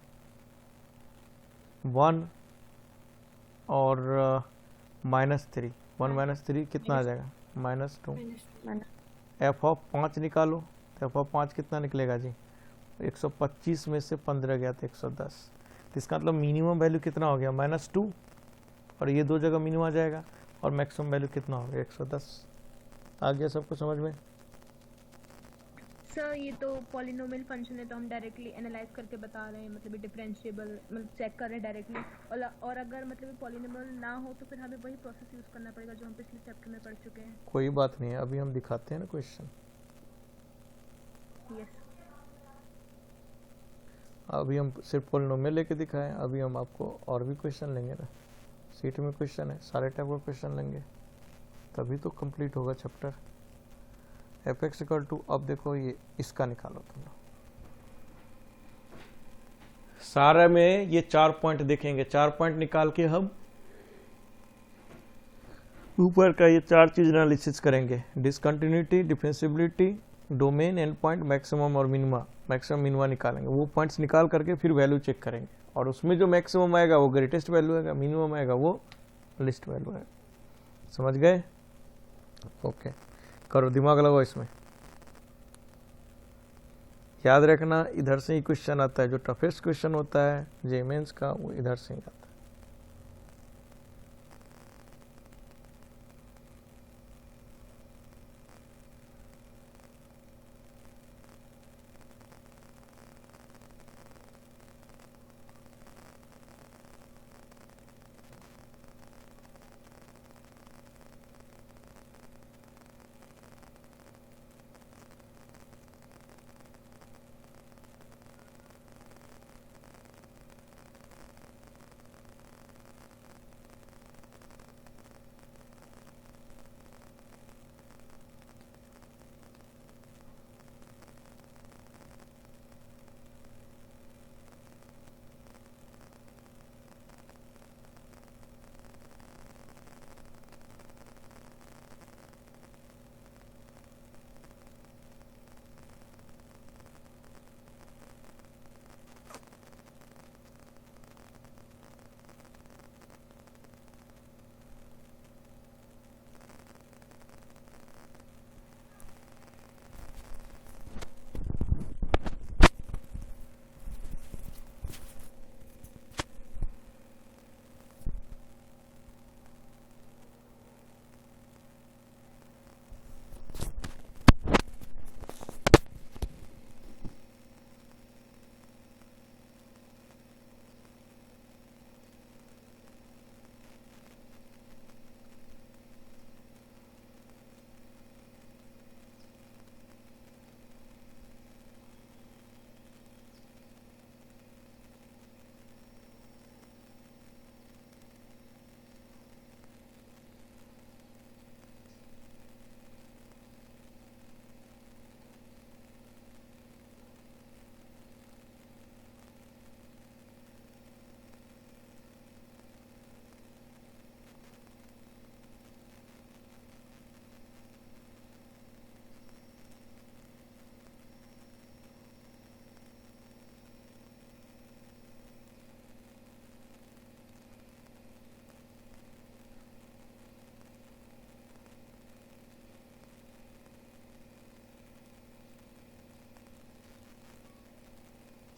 और -3, 1 - 3 कितना आ जाएगा, -2। f ऑफ 5 निकालो, तो f ऑफ 5 कितना निकलेगा जी, 125 में से 15 गया तो 110। तो इसका मतलब मिनिमम वैल्यू कितना हो गया, -2, और ये दो जगह मिनिमम आ जाएगा, और मैक्सिमम वैल्यू कितना हो गया, 110। आ गया सबको समझ में। सर ये तो पॉलिनोमियल फंक्शन है, तो हम डायरेक्टली एनालाइज करके बता रहे हैं, मतलब डिफरेंशिएबल, मतलब चेक कर रहे हैं डायरेक्टली। और अगर मतलब पॉलिनोमियल ना हो तो फिर हमें वही प्रोसेस यूज करना पड़ेगा जो हम पिछले चैप्टर में पढ़ चुके हैं। कोई बात नहीं है, अभी हम दिखाते हैं ना क्वेश्चन। यस। अभी हम सिर्फ पॉलिनोमियल लेके दिखाएं, अभी हम आपको और भी क्वेश्चन लेंगे ना, सीट में क्वेश्चन है, सारे टाइप का क्वेश्चन लेंगे, तभी तो कंप्लीट होगा chapter. F x equal to, अब देखो ये इसका निकालो तुम लोग। सारे में ये 4 पॉइंट देखेंगे, 4 पॉइंट निकाल के हम ऊपर का ये 4 चीज एनालिसिस करेंगे, discontinuity, differentiability, domain, and point, maximum और मिनिमा। मैक्सिमम मिनिमा निकालेंगे, वो पॉइंट्स निकाल करके फिर वैल्यू चेक करेंगे, और उसमें जो मैक्सिमम आएगा वो ग्रेटेस्ट वैल्यू आएगा, मिनिमम आएगा वो लिस्ट वैल्यू है। समझ गए, ओके। करो, दिमाग लगाओ इसमें। याद रखना, इधर से ही क्वेश्चन आता है, जो टफेस्ट क्वेश्चन होता है जे मेंस का, वो इधर से ही आता है।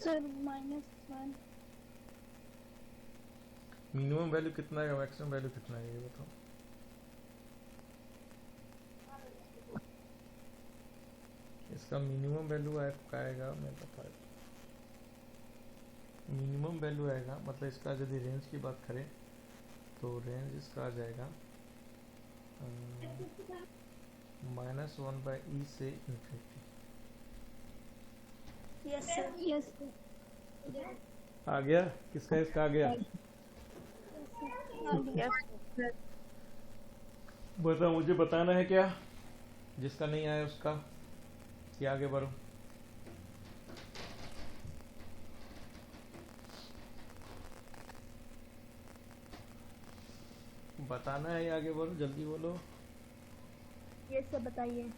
सर -1 मिनिमम वैल्यू कितना है, मैक्सिमम वैल्यू कितना है, ये बताओ। इसका मिनिमम वैल्यू आएगा, मैं बता, मिनिमम वैल्यू आएगा मतलब इसका यदि रेंज की बात करें तो रेंज इसका आ जाएगा -1/e से इन्फिनिटी। यस सर यस आ गया किसका, इसका आ गया। बताओ, मुझे बताना है क्या, जिसका नहीं आया उसका, कि आगे बढ़ो। बताना है या आगे बढ़ो, जल्दी बोलो। ये सब बताइए।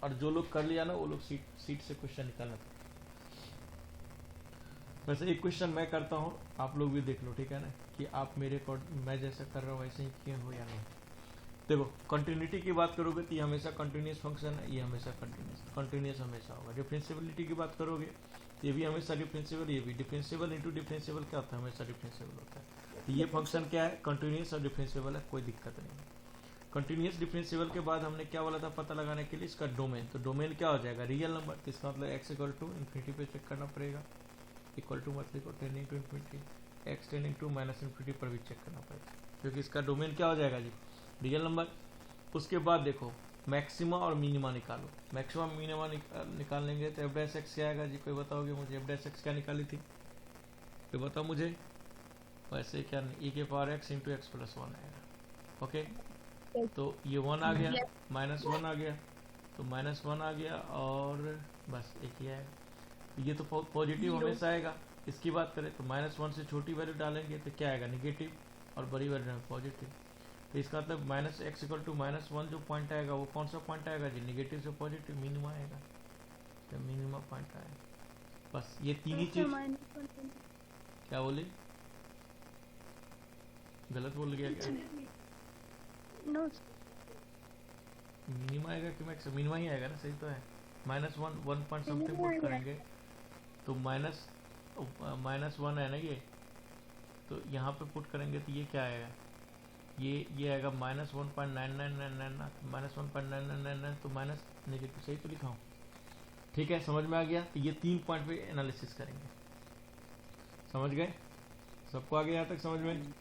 और जो लोग कर लिया ना वो लोग सीट से क्वेश्चन निकालना। वैसे एक क्वेश्चन मैं करता हूँ, आप लोग भी देख लो, ठीक है ना, कि आप मेरे मैं जैसा कर रहा हूँ वैसे ही किए हो या नहीं। देखो, कंटिन्यूटी की बात करोगे तो ये हमेशा कंटिन्यूस फंक्शन है, ये हमेशा कंटिन्यूस हमेशा होगा। डिफरेंशियबिलिटी की बात करोगे ये भी हमेशा डिफरेंशियबल, ये भी डिफरेंशियबल इंटू डिफरेंशियबल क्या होता है, हमेशा डिफरेंशियबल होता है। तो ये फंक्शन क्या है, कंटिन्यूस और डिफरेंशियबल है, कोई दिक्कत नहीं है। कंटिन्यूस डिफरेंशियबल के बाद हमने क्या बोला था पता लगाने के लिए, इसका डोमेन। तो डोमेन क्या हो जाएगा, रियल नंबर। तो इसका मतलब x इक्वल टू इन्फिनिटी पे चेक करना पड़ेगा, इक्वल टू मतलब को tending to infinity, x tending to minus infinity पर भी चेक करना पड़ेगा, क्योंकि इसका डोमेन क्या हो जाएगा जी, रियल नंबर। उसके बाद देखो मैक्सिमा और मिनिमा निकालो। मैक्सिमा मिनिमा निकाल लेंगे तो एफ एक्स क्या आएगा जी, कोई बताओगे मुझे, एफ एक्स क्या निकाली थी, कोई बताओ मुझे। वैसे क्या नहीं, e के power x into x plus 1 आएगा। ओके, तो ये 1 आ गया, -1 आ गया, तो -1 आ गया, और बस एक ही आएगा। ये तो पॉजिटिव हमेशा आएगा। इसकी बात करें तो -1 से छोटी वैल्यू डालेंगे तो क्या आएगा, नेगेटिव, और बड़ी वैल्यू में पॉजिटिव। तो इसका मतलब -x इक्वल टू -1 जो पॉइंट आएगा वो कौन सा पॉइंट आएगा जी, नेगेटिव से पॉजिटिव, मिनिमा आएगा। तो मिनिमा पॉइंट आएगा। बस ये तीन ही चीज। क्या बोले, गलत बोल गया क्या, नो मिनिमा आएगा कि मैक्स, मिनिमा ही आएगा ना, सही तो है। -1 1 पॉइंट समथिंग पुट करेंगे तो -1 है ना ये, तो यहाँ पे पुट करेंगे तो ये क्या आएगा, ये आएगा -1.9999, -1.9999, तो माइनस नेगेटिव, सही तो लिखा हूँ, ठीक है, समझ में आ गया। तो ये 3 पॉइंट पे एनालिसिस करेंगे, समझ गए, सबको आगे यहाँ तक समझ में,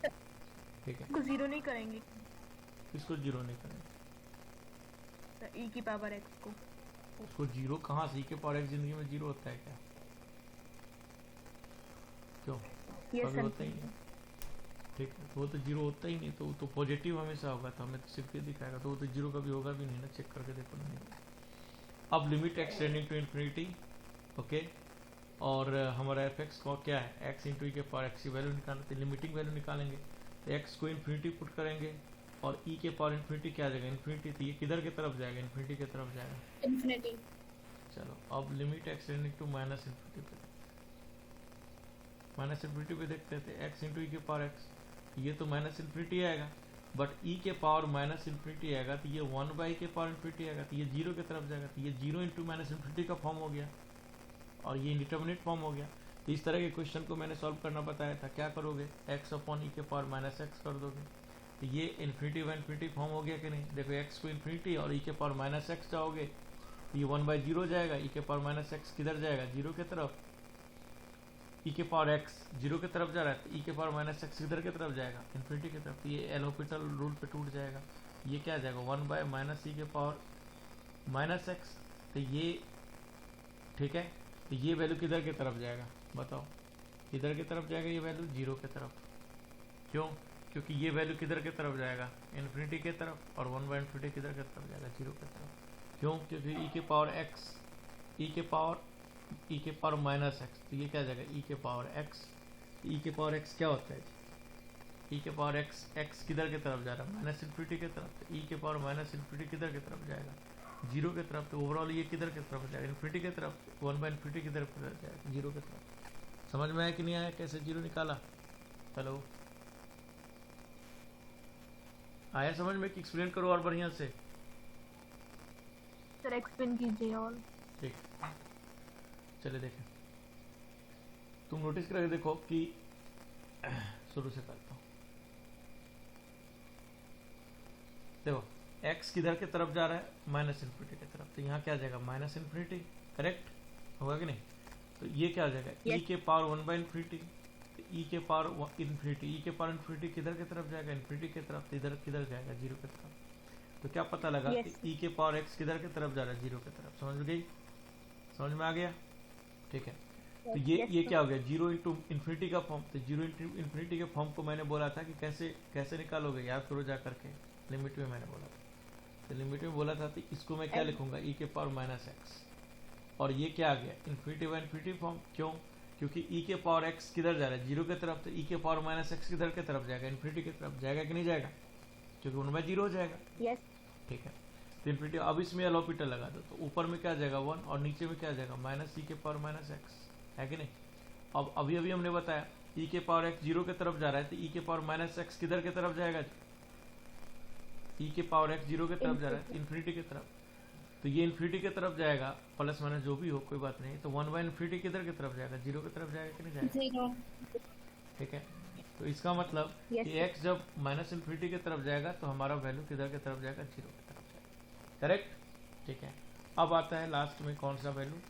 ठीक है। इसको जीरो नहीं करेंगे, इसको जीरो नहीं करेंगे, तो e की पावर x को। उसको जीरो कहाँ से, के पावर x जिंदगी में जीरो होता है क्या, क्यों, ये कभी होता ही नहीं, ठीक है, तो वो तो जीरो होता ही नहीं, तो वो तो पॉजिटिव हमेशा होगा, तो हमें तो सिर्फ ये दिखाएगा, तो वो तो जीरो कभी होगा भी नहीं ना, चेक करके देखो नहीं होगा। अब limit x tending to infinity, okay, और हमारा एफ एक्स का क्या है, x इंटू ई के पावर x की वैल्यू निकालना, तो लिमिटिंग वैल्यू निकालेंगे, तो x को इन्फिनिटी पुट करेंगे, और e के पावर इन्फिनिटी क्या आ जाएगा, इन्फिनिटी, तो ये किधर की तरफ जाएगा, इन्फिनिटी की तरफ जाएगा, इन्फिनिटी। चलो अब limit x tending to minus infinity पे, माइनस इन्फिनिटी पे देखते थे, x इंटू ई के पावर x, ये तो माइनस इन्फिनिटी आएगा, बट e के पावर माइनस इन्फिनिटी आएगा, तो ये 1/e के पावर इन्फिनिटी आएगा, तो ये जीरो की तरफ जाएगा, तो ये जीरो इंटू माइनस इन्फिनिटी का फॉर्म हो गया, और ये इंडिटर्मिनेट फॉर्म हो गया। तो इस तरह के क्वेश्चन को मैंने सॉल्व करना बताया था, क्या करोगे, x अपॉन ई के पावर माइनस एक्स कर दोगे, तो ये इन्फिनिटी व इन्फिनिटी फॉर्म हो गया कि नहीं, देखो x को इन्फिनिटी और e के पावर माइनस एक्स जाओगे, तो ये 1/0 जाएगा, e के पावर माइनस एक्स किधर जाएगा, जीरो की तरफ, e के पावर x जीरो की तरफ जा रहा है, तो e के पावर माइनस एक्स किधर की तरफ जाएगा, इन्फिनिटी की तरफ, तो ये एल हॉस्पिटल रूल पे टूट जाएगा, ये क्या आ जाएगा, 1/-e के पावर माइनस एक्स, तो ये ठीक है, तो ये वैल्यू किधर की तरफ जाएगा, बताओ, किधर की तरफ जाएगा, ये वैल्यू जीरो की तरफ, क्यों, क्योंकि ये वैल्यू किधर की तरफ जाएगा, इन्फिनिटी की तरफ, और 1/∞ किधर की तरफ जाएगा, जीरो की तरफ, क्यों, क्योंकि e के पावर x, e के पावर माइनस एक्स, तो ये क्या जाएगा, e के पावर x, e के पावर x क्या होता है, e के पावर x किधर की तरफ जा रहा है, माइनस इन्फिनिटी की तरफ, तो e के पावर माइनस इन्फिनिटी किधर की तरफ जाएगा, जीरो की तरफ, तो ओवरऑल ये किधर की तरफ जाएगा, इन्फिनिटी की तरफ, 1/∞ किधर की तरफ जाएगा, जीरो की तरफ। समझ में आया कि नहीं आया, कैसे जीरो निकाला, हेलो, आया समझ में, कि एक्सप्लेन करो और बढ़िया से, सर एक्सप्लेन कीजिए और। ठीक, चलिए देखें, तुम नोटिस करके देखो कि शुरू से करता हूँ। देखो x किधर की तरफ जा रहा है, माइनस इन्फिनिटी की तरफ, तो यहाँ क्या आ जाएगा माइनस इन्फिनिटी, करेक्ट होगा कि नहीं? तो ये क्या आ जाएगा Yes. e के पावर 1 बाई इन्फिनिटी, e के पावर इन्फिनिटी, e के पावर इन्फिनिटी किधर की तरफ जाएगा, इन्फिनिटी की तरफ, तो इधर किधर जाएगा जीरो की तरफ। तो क्या पता लगा Yes. कि e के पावर x किधर की तरफ जा रहा है, जीरो की तरफ। समझ गई, समझ में आ गया? ठीक है, तो ये क्या हो गया, जीरो इंटू इन्फिनिटी का फॉर्म। तो जीरो इंटू इन्फिनिटी के फॉर्म को मैंने बोला था कि कैसे कैसे निकालोगे, याद करो जा करके, लिमिट में मैंने बोला था। तो लिमिट में बोला था तो इसको मैं क्या लिखूंगा, e के पावर माइनस एक्स, और ये क्या आ गया इन्फिनिटी बाई इन्फिनिटी फॉर्म। क्यों? क्योंकि e के पावर x किधर जा रहा है, जीरो की तरफ, तो e के पावर माइनस एक्स किधर की तरफ जाएगा, इन्फिनिटी की तरफ जाएगा कि नहीं जाएगा, क्योंकि 1 बाई जीरो हो जाएगा। यस ठीक है, तो इन्फिनिटी, अब इसमें एलोपीटर लगा दो, तो ऊपर में क्या आ जाएगा 1 और नीचे में क्या आ जाएगा माइनस e के पावर माइनस एक्स, है कि नहीं? अब अभी अभी हमने बताया e के पावर x जीरो की तरफ जा रहा है, तो e के पावर माइनस एक्स किधर की तरफ जाएगा, e के पावर x जीरो की तरफ जा रहा है, इन्फिनिटी की तरफ, तो ये इन्फिनिटी की तरफ जाएगा, प्लस माइनस जो भी हो कोई बात नहीं। तो 1 बाई इन्फिनिटी किधर की तरफ जाएगा, जीरो की तरफ जाएगा कि नहीं जाएगा? जीरो। ठीक है, तो इसका मतलब Yes, कि x जब माइनस इन्फिनिटी की तरफ जाएगा तो हमारा वैल्यू किधर की तरफ जाएगा, जीरो की तरफ जाएगा, करेक्ट? ठीक है, अब आता है लास्ट में कौन सा value,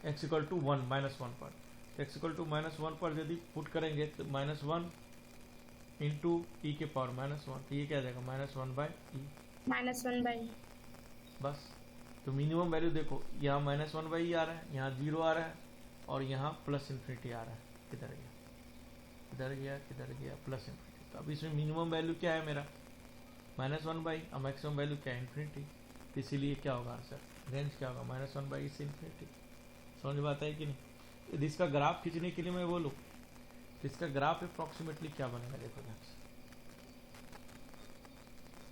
x equal to 1 minus 1 पर। x इक्वल टू माइनस 1 पर यदि पुट करेंगे तो माइनस 1 इंटू ई के पावर माइनस 1, तो ये क्या आ जाएगा माइनस 1 बाई ई, -1/। बस। तो मिनिमम वैल्यू देखो, यहाँ माइनस 1 बाई ई आ रहा है, यहाँ जीरो आ रहा है, और यहाँ प्लस इन्फिनिटी आ रहा है, किधर गया किधर गया किधर गया, प्लस इन्फिनिटी। तो अब इसमें मिनिमम वैल्यू क्या है मेरा -1 बाई, और मैक्सिमम वैल्यू क्या है इन्फिनिटी, तो इसीलिए क्या होगा आंसर, रेंज क्या होगा -1 बाई से इन्फिनिटी। समझ में आता है कि नहीं? यदि इसका ग्राफ खींचने के लिए मैं बोलूँ तो इसका ग्राफ अप्रॉक्सीमेटली क्या बनेगा, देखो ध्यान से।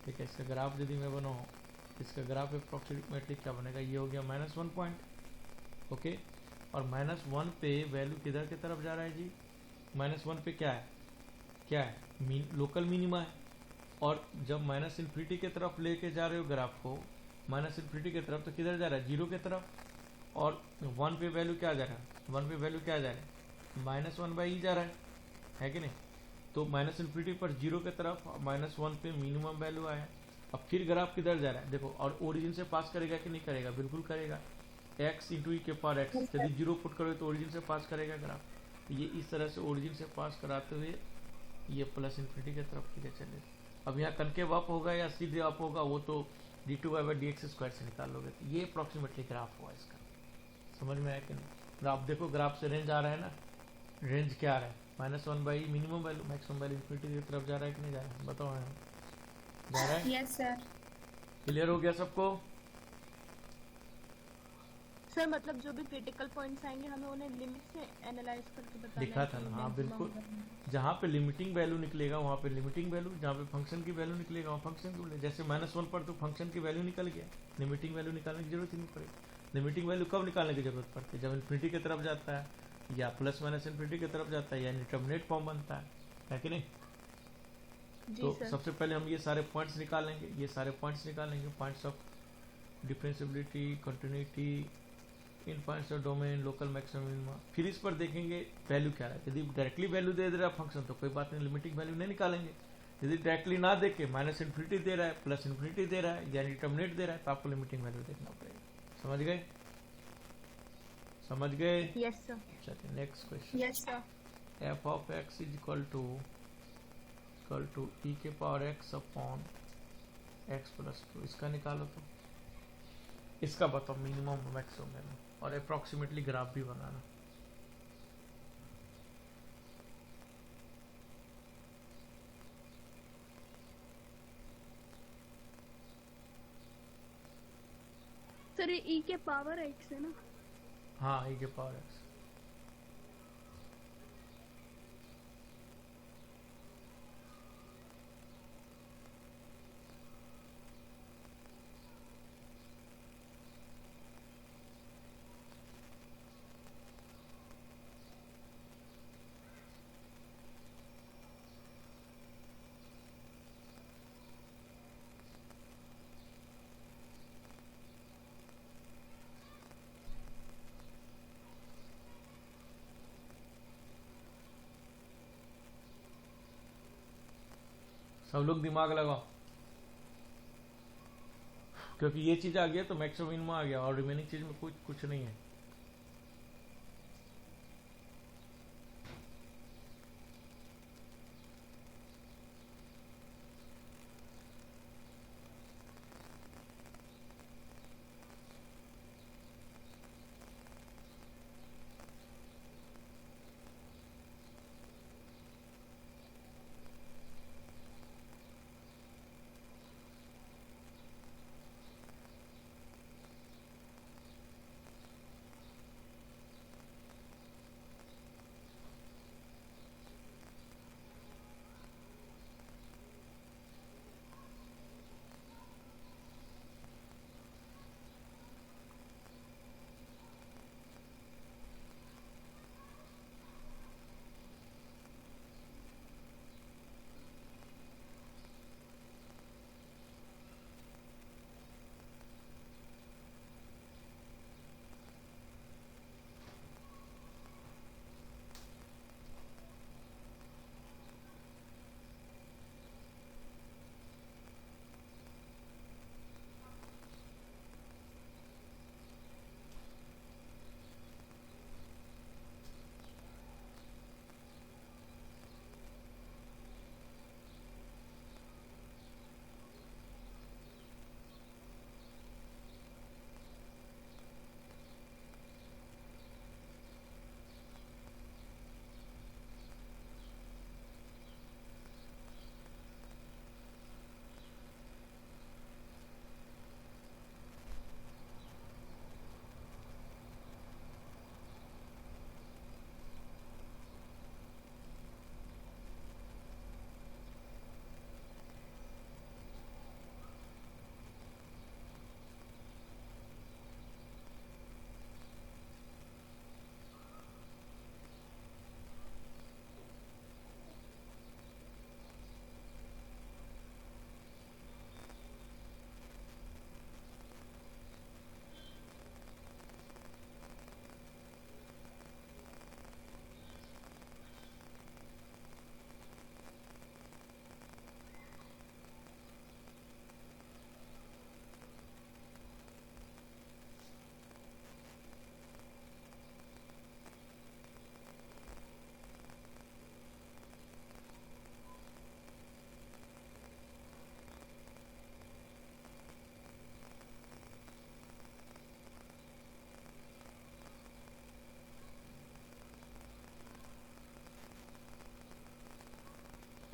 ठीक है, इसका ग्राफ यदि मैं बनाऊँ, इसका ग्राफ अप्रॉक्सीमेटली क्या बनेगा, ये हो गया -1 पॉइंट, ओके, और -1 पे वैल्यू किधर की तरफ जा रहा है जी, -1 पे क्या है, क्या है लोकल मिनिमा है, और जब माइनस इन्फिनिटी की तरफ लेके जा रहे हो ग्राफ को, माइनस इन्फिनिटी की तरफ, तो किधर जा रहा है, जीरो की तरफ, और 1 पे वैल्यू क्या जा रहा है, 1 पे वैल्यू क्या जा रहा है, -1 बाई ई जा रहा है कि नहीं? तो माइनस इन्फिनिटी पर जीरो की तरफ, -1 पे मिनिमम वैल्यू आया। अब फिर ग्राफ किधर जा रहा है देखो, और ओरिजिन से पास करेगा कि नहीं करेगा, बिल्कुल करेगा, x इंटू ई के पावर एक्स, यदि जीरो पुट करोगे तो ओरिजिन से पास करेगा ग्राफ। तो ये इस तरह से ओरिजिन से पास कराते हुए ये प्लस इन्फिनिटी की तरफ लेके चले। अब यहाँ कनकेव अप होगा या सीधे अप होगा, वो तो d2y/dx² से निकाल लोगे। तो ये अप्रॉक्सीमेटली ग्राफ हुआ इसका, समझ में आया कि नहीं? ग्राफ देखो, ग्राफ से रेंज आ रहा है ना, रेंज क्या आ रहा है -1 by minimum value, maximum value infinity की तरफ जा रहा है कि नहीं जा रहा है, बताओ यहाँ जा रहा है? Yes sir. क्लियर हो गया सबको? सर मतलब जो भी क्रिटिकल पॉइंट्स आएंगे हमें उन्हें लिमिट से एनालाइज करके बताना लिखा है था कि ना, हाँ maximum बिल्कुल, होगा। जहाँ पे लिमिटिंग वैल्यू निकलेगा वहाँ पे लिमिटिंग वैल्यू, जहाँ पे फंक्शन की वैल्यू निकलेगा वहाँ फंक्शन की वैल्यू। जैसे -1 पर तो फंक्शन की वैल्यू निकल गया, लिमिटिंग वैल्यू निकालने की जरूरत ही नहीं पड़ेगी। लिमिटिंग वैल्यू कब निकालने की जरूरत पड़ती है, जब इन्फिनिटी की तरफ जाता है, या प्लस माइनस इन्फिनिटी की तरफ जाता है, या इंडिटरमिनेट फॉर्म बनता है कि नहीं? जी तो सर। सबसे पहले हम ये सारे पॉइंट्स निकालेंगे, ये सारे पॉइंट्स निकालेंगे, points of differentiability, continuity, in points of domain, local maximum minima. फिर इस पर देखेंगे वैल्यू क्या है। यदि डायरेक्टली वैल्यू दे रहा है फंक्शन तो कोई बात नहीं, लिमिटिंग वैल्यू नहीं निकालेंगे। यदि डायरेक्टली ना दे के माइनस इन्फिनिटी दे रहा है, प्लस इन्फिनिटी दे रहा है, या डिटर्मिनेट दे रहा है, तो आपको लिमिटिंग वैल्यू देखना पड़ेगा। समझ गए? समझ गए? Yes sir. चलिए next question. Yes sir. f of x is equal to e के power x upon x plus 2, इसका निकालो। तो इसका बताओ मिनिमम मैक्सिमम है, और अप्रॉक्सीमेटली ग्राफ भी बनाना। सर ये ई के पावर एक्स है ना? हाँ, e के पावर x। सब लोग दिमाग लगाओ, क्योंकि ये चीज आ गया तो मैक्सिमम मिनिमम आ गया और रिमेनिंग चीज में कुछ नहीं है।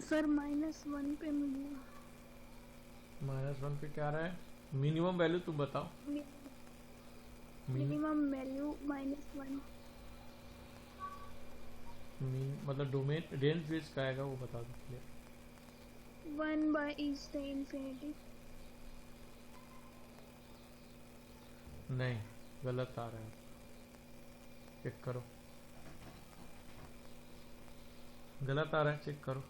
सर -1 पे मिलेगा। -1 पे क्या आ रहा है? मिनिमम वैल्यू तुम बताओ। Minimum value -1। मतलब डोमेन रेंज वेज का आएगा वो बता दो क्लियर। 1/e∞। नहीं, गलत आ रहा है, चेक करो, गलत आ रहा है, चेक करो।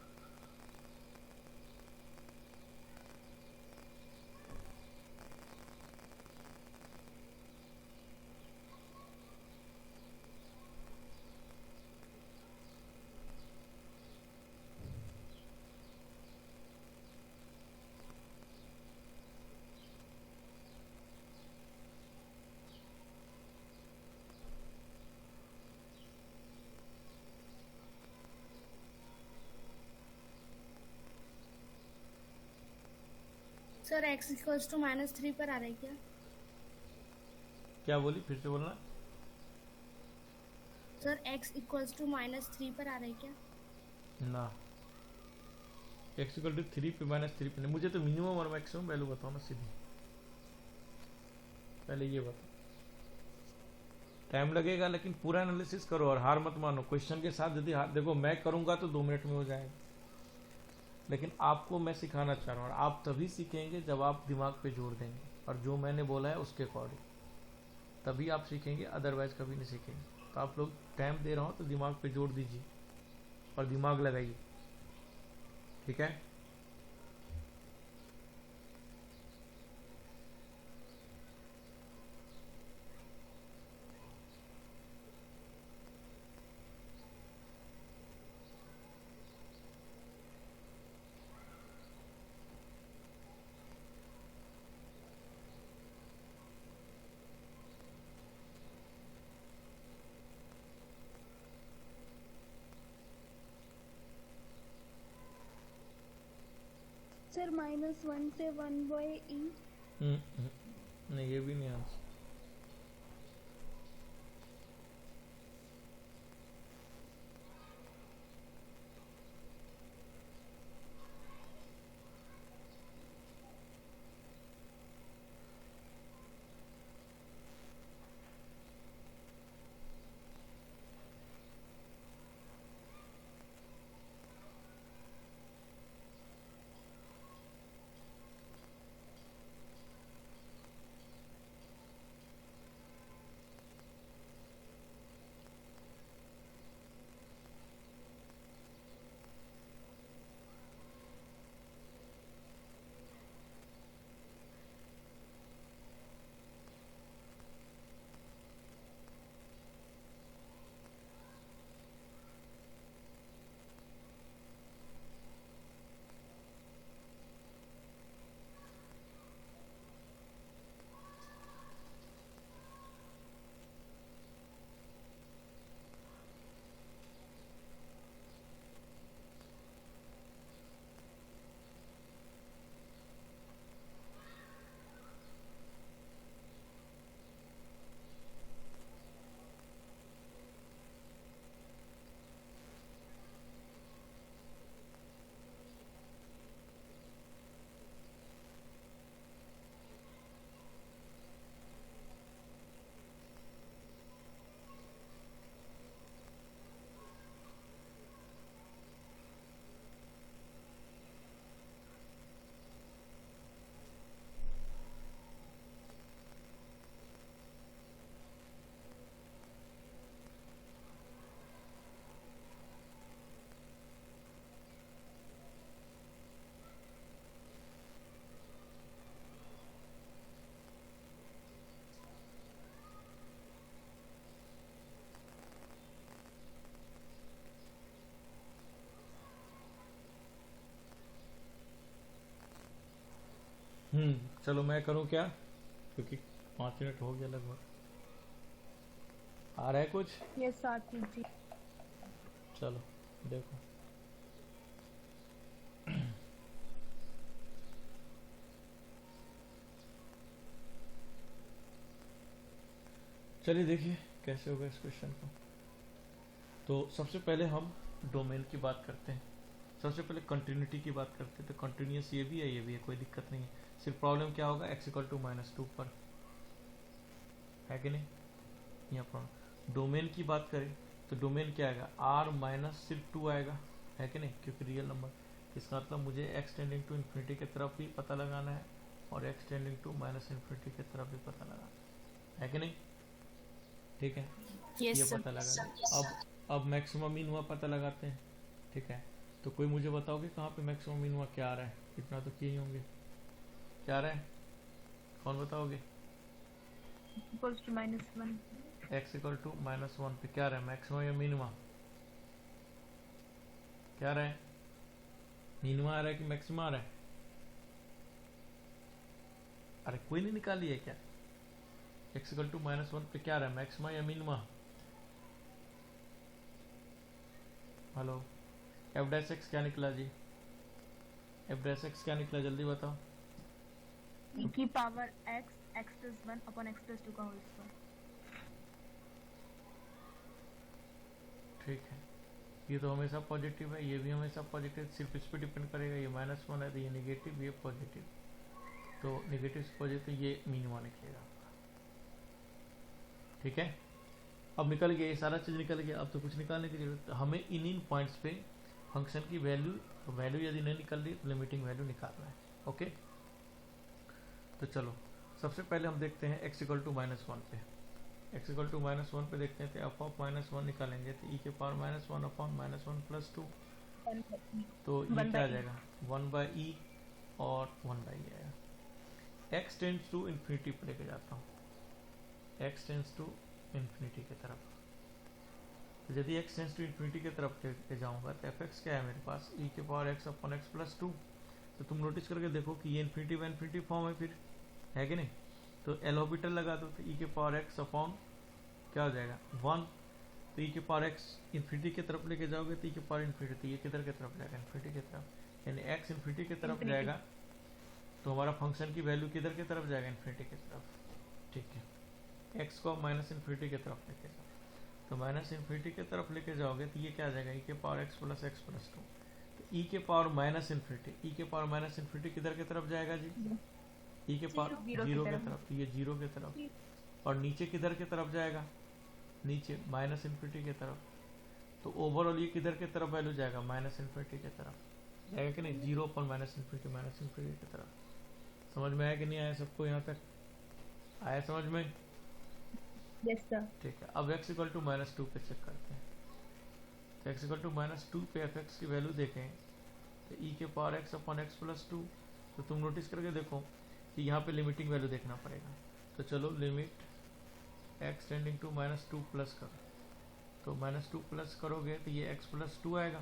सर x इक्वल्स टू -3 पर आ रहा है क्या? क्या बोली, फिर से बोलना। सर x इक्वल्स टू -3 पर आ रहा है क्या? ना, x=3 पे -3 पे नहीं, मुझे तो मिनिमम और मैक्सिमम वैल्यू बताओ ना सीधी, पहले ये बताओ। टाइम लगेगा लेकिन पूरा एनालिसिस करो और हार मत मानो। क्वेश्चन के साथ यदि देखो मैं करूंगा तो 2 मिनट में हो जाएगा, लेकिन आपको मैं सिखाना चाह रहा हूँ और आप तभी सीखेंगे जब आप दिमाग पे जोर देंगे और जो मैंने बोला है उसके अकॉर्डिंग, तभी आप सीखेंगे, अदरवाइज कभी नहीं सीखेंगे। तो आप लोग टाइम दे रहा हूँ तो दिमाग पे जोर दीजिए और दिमाग लगाइए, ठीक है। सर -1 से 1/e। नहीं, ये भी नहीं आंसर। चलो मैं करूं क्या, क्योंकि 5 मिनट हो गया लगभग। आ रहा है कुछ? ये साथी जी। चलो देखो। चलिए देखिए कैसे होगा इस क्वेश्चन को। तो सबसे पहले हम डोमेन की बात करते हैं। सबसे पहले कंटिन्यूटी की बात करते हैं। तो कंटिन्यूस ये भी है, कोई दिक्कत नहीं है। सिर्फ प्रॉब्लम क्या होगा, x = -2 पर, है कि नहीं? यहाँ प्रॉब्लम। डोमेन की बात करें तो डोमेन क्या आएगा, r माइनस सिर्फ 2 आएगा, है कि नहीं, क्योंकि रियल नंबर। इसका मतलब मुझे x टेंडिंग टू इन्फिनिटी की तरफ भी पता लगाना है और x टेंडिंग टू -इन्फिनिटी की तरफ भी पता लगाना है कि नहीं? ठीक है, ये पता लगा। अब मैक्सिमम मिनिमम पता लगाते हैं। ठीक है, तो कोई मुझे बताओगे कहाँ पे मैक्सिमम मिनिमम क्या आ रहा है? इतना तो किए ही होंगे। क्या आ रहा है, कौन बताओगे? Equals to -1। x = -1 पे क्या आ रहा है, मैक्सिमम या मिनिमम? क्या आ रहा है, मिनिमम आ रहा है कि मैक्सिमम आ रहा है? अरे कोई नहीं निकाली है क्या? x = -1 पे क्या आ रहा है, मैक्सिमम या मिनिमम? हेलो, f' क्या निकला जी? f' क्या निकला, जल्दी बताओ। e की power x x+1 upon x+2 का होल स्क्वायर। ठीक है, ये तो हमेशा पॉजिटिव है, ये भी हमेशा पॉजिटिव, सिर्फ इस पे डिपेंड करेगा। ये -1 है तो ये नेगेटिव, ये पॉजिटिव, तो नेगेटिव से पॉजिटिव ये मिनिमम निकलेगा आपका। ठीक है, अब निकल गया, ये सारा चीज निकल गया। अब तो कुछ निकालने की जरूरत, हमें इन पॉइंट्स पे फंक्शन की वैल्यू यदि नहीं निकल रही तो लिमिटिंग वैल्यू निकालना है। ओके, तो चलो सबसे पहले हम देखते हैं x = -1 पे। x = -1 पे देखते हैं तो f (-1) निकालेंगे तो e के पावर -1 अपॉन -1 + 2, तो ये क्या आ जाएगा, 1/e और 1/e आएगा। x टेंड्स टू इन्फिनिटी पे लेके जाता हूँ, x टेंड्स टू इन्फिनिटी की तरफ। तो यदि x टेंड्स टू इन्फिनिटी की तरफ लेके जाऊंगा तो fx क्या है मेरे पास, e के पावर x अपॉन x + 2। तो तुम नोटिस करके देखो कि ये इन्फिनिटी फॉर्म है फिर, है कि नहीं? तो एल ऑर्बिटल लगा दो तो e के पावर x अपॉन क्या हो जाएगा, 1। तो e के पावर x इन्फिनिटी की तरफ लेके जाओगे तो e के पावर इन्फिनिटी, तो ये किधर की तरफ जाएगा, इन्फिनिटी की तरफ। यानी x इन्फिनिटी की तरफ Infinity. जाएगा तो हमारा फंक्शन की वैल्यू किधर की तरफ जाएगा, इन्फिनिटी की तरफ। ठीक है, x को माइनस इन्फिनिटी की तरफ लेके जाओ, तो माइनस इन्फिनिटी की तरफ लेके जाओगे तो ये क्या आ जाएगा, e के power x plus x plus two. तो e के पावर माइनस इन्फिनिटी, e के पावर माइनस इन्फिनिटी किधर की तरफ जाएगा जी, e के पावर Zero की जीरो की तरफ। तरफ, तो ये जीरो की तरफ। और नीचे किधर की तरफ जाएगा, नीचे माइनस इन्फिनिटी की तरफ। तो ओवरऑल ये किधर की तरफ वैल्यू जाएगा, माइनस इन्फिनिटी की तरफ जाएगा कि नहीं, जीरो पर माइनस इन्फिनिटी की तरफ। समझ में आया कि नहीं आया सबको, यहाँ तक आया समझ में? Yes sir. ठीक है, अब x equal to minus two पे चेक करते हैं। तो x equal to minus two पे एफ एक्स की वैल्यू देखें तो e के power x upon x plus two. तो तुम नोटिस करके देखो कि यहाँ पे लिमिटिंग वैल्यू देखना पड़ेगा। तो चलो limit x tending to minus two plus करो, तो माइनस टू प्लस करोगे तो ये x प्लस टू आएगा।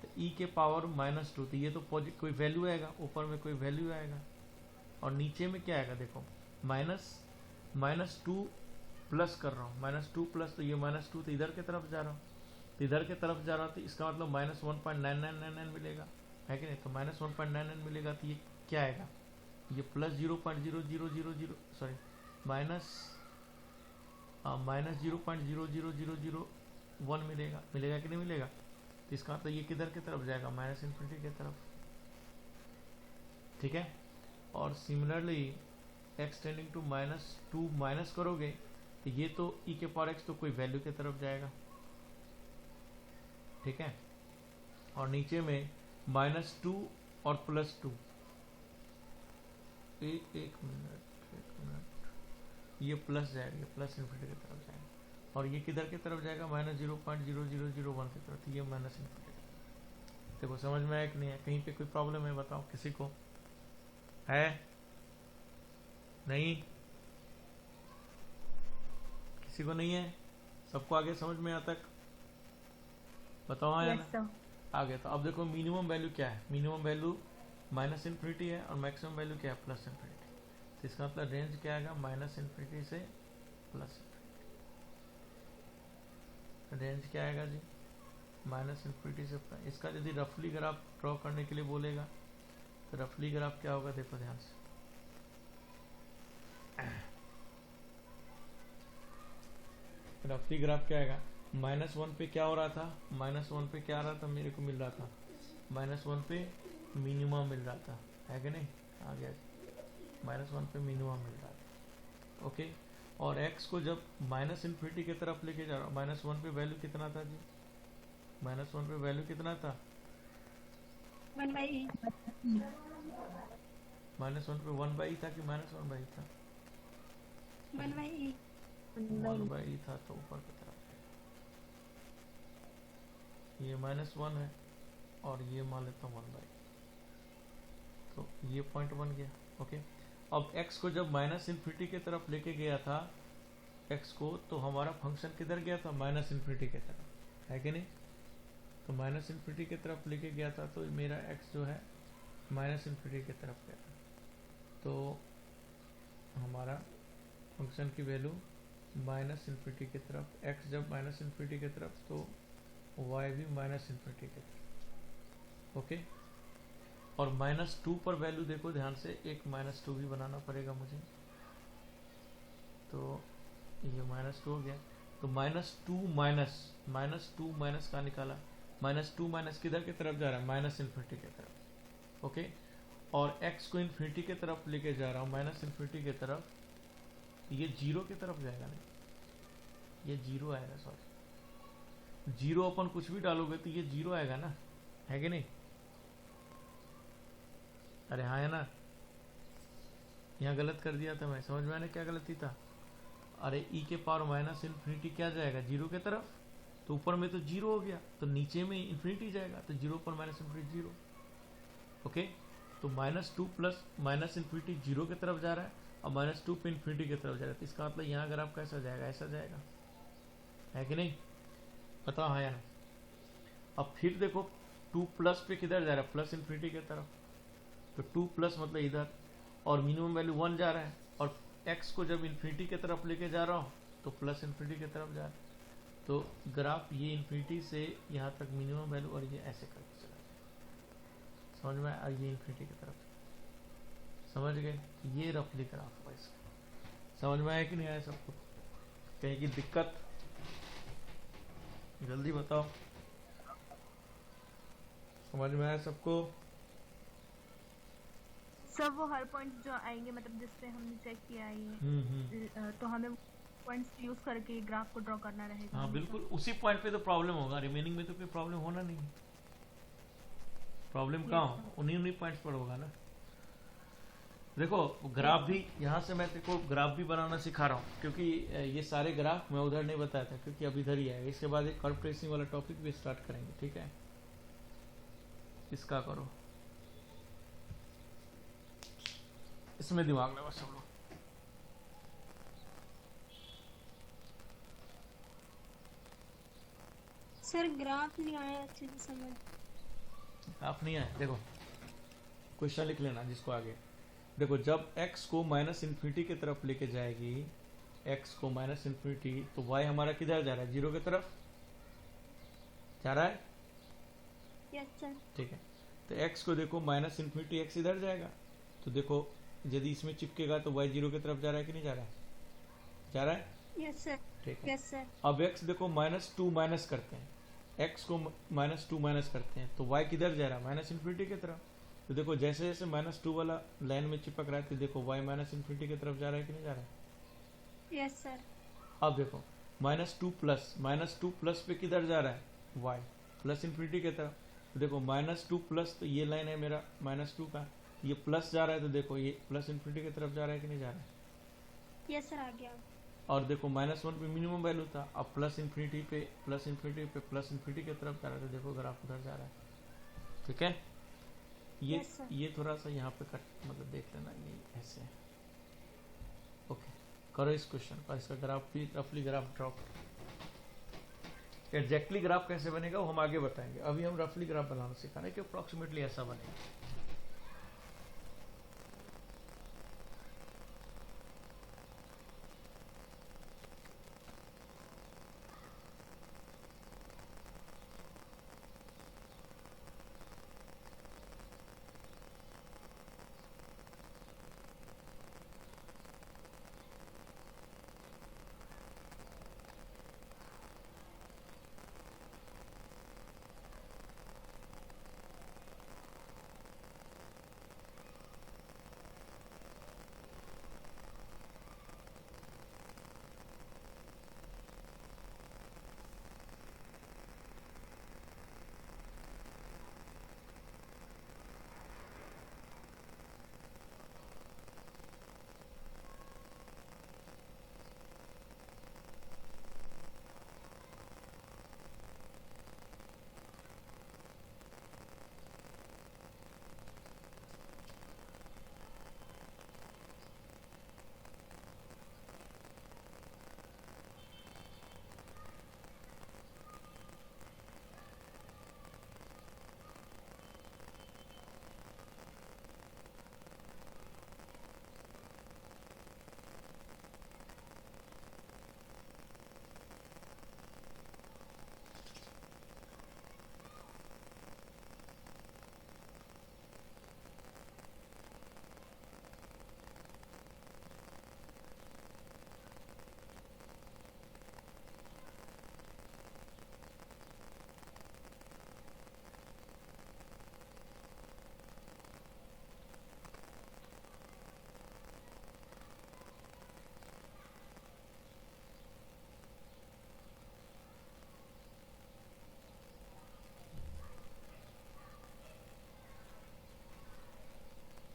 तो e के पावर माइनस टू, तो ये तो कोई वैल्यू आएगा, ऊपर में कोई वैल्यू आएगा और नीचे में क्या आएगा, देखो माइनस टू प्लस कर रहा हूँ, माइनस टू प्लस, तो ये माइनस टू तो इधर की तरफ जा रहा हूँ, तो इधर की तरफ जा रहा हूँ, तो इसका मतलब माइनस 1.9999 मिलेगा, है कि नहीं। तो माइनस 1.99 मिलेगा तो ये क्या आएगा, ये प्लस 0.00000 सॉरी माइनस 0.00001 मिलेगा कि नहीं मिलेगा। तो इसका मतलब ये किधर की तरफ जाएगा, माइनस इन्फिनिटी की तरफ। ठीक है, और similarly x tending to minus two minus करोगे तो ये तो e के पावर x तो कोई वैल्यू की तरफ जाएगा। ठीक है, और नीचे में माइनस टू और प्लस टू, एक मिनट, ये प्लस जाएगा, ये प्लस इन्फिनिटी की तरफ जाएगा, और ये किधर की तरफ जाएगा, माइनस 0.0001 की तरफ, तो ये माइनस इन्फिनिटी। देखो समझ में आया कि नहीं है, कहीं पे कोई प्रॉब्लम है बताओ, किसी को है? नहीं, किसी को नहीं है, सबको आगे समझ में यहाँ तक बताओ। हाँ या यस ना, सर। आगे। तो अब देखो मिनिमम वैल्यू क्या है, मिनिमम वैल्यू माइनस इन्फिनिटी है और मैक्सिमम वैल्यू क्या है, प्लस इन्फिनिटी। तो इसका मतलब रेंज क्या आएगा, माइनस इन्फिनिटी से प्लस इन्फिनिटी। रेंज क्या आएगा जी, माइनस इन्फिनिटी से प्लस। इसका यदि रफली ग्राफ ड्रॉ करने के लिए बोलेगा तो रफली ग्राफ क्या होगा, देखो ध्यान से। रफली ग्राफ क्या आएगा, माइनस वन पे क्या हो रहा था, माइनस वन पे क्या आ रहा था, मेरे को मिल रहा था माइनस वन पे मिनिमम मिल रहा था, है कि नहीं, आ गया माइनस वन पे मिनिमम मिल रहा था। ओके, और x को जब माइनस इन्फिनिटी की तरफ लेके जा रहा हूँ, माइनस वन पे वैल्यू कितना था जी, माइनस वन पे वैल्यू कितना था, 1/e माइनस वन पे 1/e था कि माइनस 1/e था, 1/e 1/e था, तो ऊपर की तरफ ये माइनस वन है और ये मान लेता हूँ 1/e, तो ये पॉइंट बन गया। ओके, अब x को जब माइनस इन्फिनिटी की तरफ लेके गया था x को, तो हमारा फंक्शन किधर गया था, माइनस इन्फिनिटी की तरफ, है कि नहीं। तो माइनस इन्फिनिटी की तरफ लेके गया था, तो मेरा x जो है माइनस इन्फिनिटी की तरफ गया था, तो हमारा फंक्शन की वैल्यू माइनस इन्फिनिटी की तरफ, x जब माइनस इन्फिनिटी की तरफ तो y भी माइनस इन्फिनिटी की तरफ। ओके, और माइनस टू पर वैल्यू देखो ध्यान से, एक माइनस टू भी बनाना पड़ेगा मुझे, तो ये माइनस टू हो गया। तो माइनस टू माइनस का निकाला, माइनस टू माइनस किधर की तरफ जा रहा है, माइनस इन्फिनिटी की तरफ। ओके, और x को इन्फिनिटी की तरफ लेके जा रहा हूँ, माइनस इन्फिनिटी की तरफ, ये जीरो की तरफ जाएगा, नहीं ये जीरो आएगा, सॉरी जीरो अपन कुछ भी डालोगे तो ये जीरो आएगा ना, है कि नहीं। अरे हाँ है ना, यहाँ गलत कर दिया था मैं, समझ में आने क्या गलती था। अरे e के पावर माइनस इन्फिनिटी क्या जाएगा, जीरो की तरफ, तो ऊपर में तो जीरो हो गया, तो नीचे में इन्फिनिटी जाएगा, तो जीरो पर माइनस इन्फिनिटी जीरो। ओके, तो minus two plus minus infinity zero की तरफ जा रहा है और माइनस टू पे इन्फिनिटी की तरफ जा रहा है, तो इसका मतलब यहाँ अगर आप कैसा जाएगा, ऐसा जाएगा, है कि नहीं, बताओ हाँ या ना। अब फिर देखो टू प्लस पे किधर जा रहा है, प्लस इन्फिनिटी की तरफ, तो टू प्लस मतलब इधर, और मिनिमम वैल्यू वन जा रहा है, और x को जब इन्फिनिटी की तरफ लेके जा रहा हूँ तो प्लस इन्फिनिटी की तरफ जा रहा है, तो ग्राफ ये इन्फिनिटी से यहाँ तक मिनिमम वैल्यू, और ये ऐसे करके चला जाए। समझ में आया? ये इन्फिनिटी की तरफ समझ गए? ये रफली ग्राफ है इसका। समझ में आया कि नहीं आया सबको? कहीं की दिक्कत? जल्दी बताओ, समझ में आया सबको? सब वो हर पॉइंट जो आएंगे मतलब जिससे हमने चेक किया है तो हमें पॉइंट्स यूज करके ग्राफ को ड्रॉ करना रहेगा। हाँ बिल्कुल, उसी पॉइंट पे तो प्रॉब्लम होगा, रिमेनिंग में तो कोई प्रॉब्लम होना नहीं। प्रॉब्लम कहाँ हो? उन्हीं पॉइंट्स पर होगा ना। देखो ग्राफ भी, यहाँ से मैं तेको ग्राफ भी बनाना सिखा रहा हूँ, क्योंकि ये सारे ग्राफ मैं उधर नहीं बताया था, क्योंकि अब इधर ही आएगा। इसके बाद एक कर्व ट्रेसिंग वाला टॉपिक भी स्टार्ट करेंगे, ठीक है? इसका करो, इसमें दिमाग लगा सब लोग। सर ग्राफ नहीं आया अच्छे से समझ। आप नहीं आए? देखो क्वेश्चन लिख लेना जिसको आगे। देखो जब x को माइनस इन्फिनिटी की तरफ लेके जाएगी, x को माइनस इन्फिनिटी, तो y हमारा किधर जा रहा है? 0 की तरफ जा रहा है। Yes sir. ठीक है, तो x को देखो माइनस इन्फिनिटी, x इधर जाएगा, तो देखो यदि इसमें चिपकेगा तो y 0 की तरफ जा रहा है कि नहीं जा रहा है? जा रहा है। Yes sir. ठीक है, यस सर। अब x देखो -2 माइनस करते हैं, x को -2 माइनस करते हैं, तो y किधर जा रहा है? माइनस इन्फिनिटी की तरफ। तो देखो जैसे जैसे -2 वाला लाइन में चिपक रहा है, तो देखो y माइनस इन्फिनिटी की तरफ जा रहा है कि नहीं जा रहा है? Yes sir. अब देखो -2 प्लस पे किधर जा रहा है? y प्लस इन्फिनिटी की तरफ। तो देखो -2 प्लस, तो ये लाइन है मेरा -2 का, ये प्लस जा रहा है, तो देखो ये प्लस इन्फिनिटी की तरफ जा रहा है कि नहीं जा रहा है? यस सर आ गया। और देखो -1 पे मिनिमम वैल्यू था, अब प्लस इन्फिनिटी पे प्लस इन्फिनिटी की तरफ जा रहा है, तो देखो ग्राफ उधर जा रहा है। ठीक है, Yes, sir. ये थोड़ा सा यहाँ पे कट मतलब देख लेना, ये ऐसे। ओके, करो इस क्वेश्चन का, इसका ग्राफ भी रफली ग्राफ ड्रॉ करो। एग्जैक्टली ग्राफ कैसे बनेगा वो हम आगे बताएंगे, अभी हम रफली ग्राफ बनाना सिखा रहे हैं कि अप्रोक्सीमेटली ऐसा बनेगा।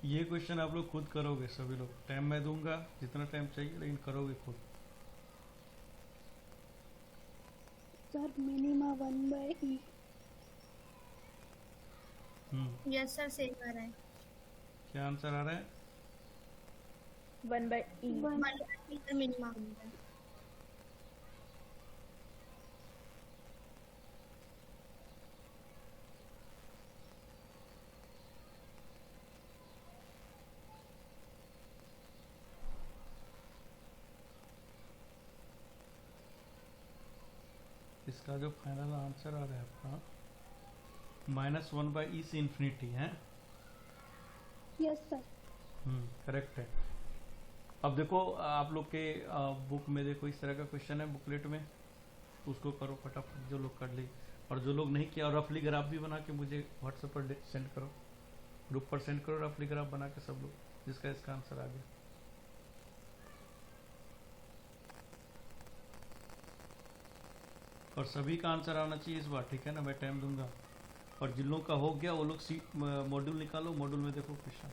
ये क्वेश्चन आप लोग खुद करोगे सभी लोग, टाइम मैं दूंगा जितना टाइम चाहिए, लेकिन करोगे खुद। Sir minima 1/e। Yes sir सही आ रहा है। क्या आंसर आ रहा है? 1/e। मिनिमम इसका जो फाइनल आंसर आ रहा है आपका -1/e से इन्फिनिटी है। Yes sir. करेक्ट है। अब देखो आप लोग के बुक में देखो इस तरह का क्वेश्चन है बुकलेट में, उसको करो फटाफट जो लोग कर ली, और जो लोग नहीं किया रफली ग्राफ भी बना के मुझे व्हाट्सएप पर सेंड करो, ग्रुप पर सेंड करो रफली ग्राफ बना के सब लोग, जिसका इसका आंसर आ गया। और सभी का आंसर आना चाहिए इस बार, ठीक है ना, मैं टाइम दूंगा। और जिन लोगों का हो गया वो लोग मॉड्यूल निकालो, मॉड्यूल में देखो क्वेश्चन।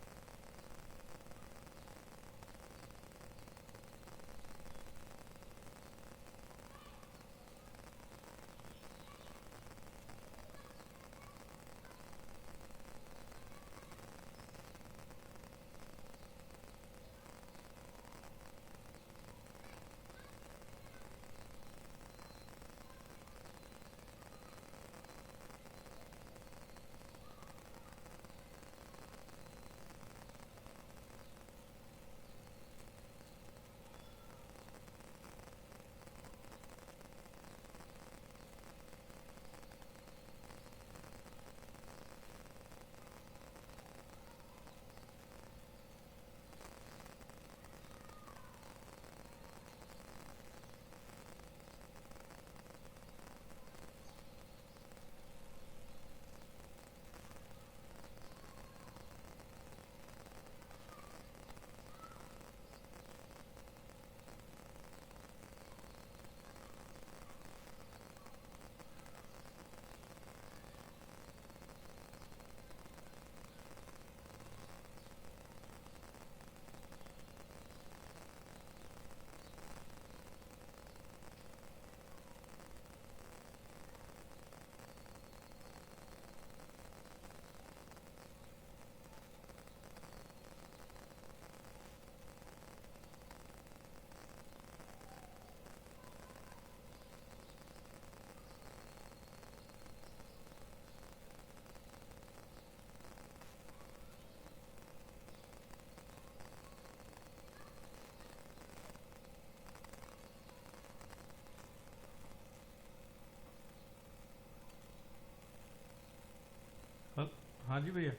हाँ जी भैया,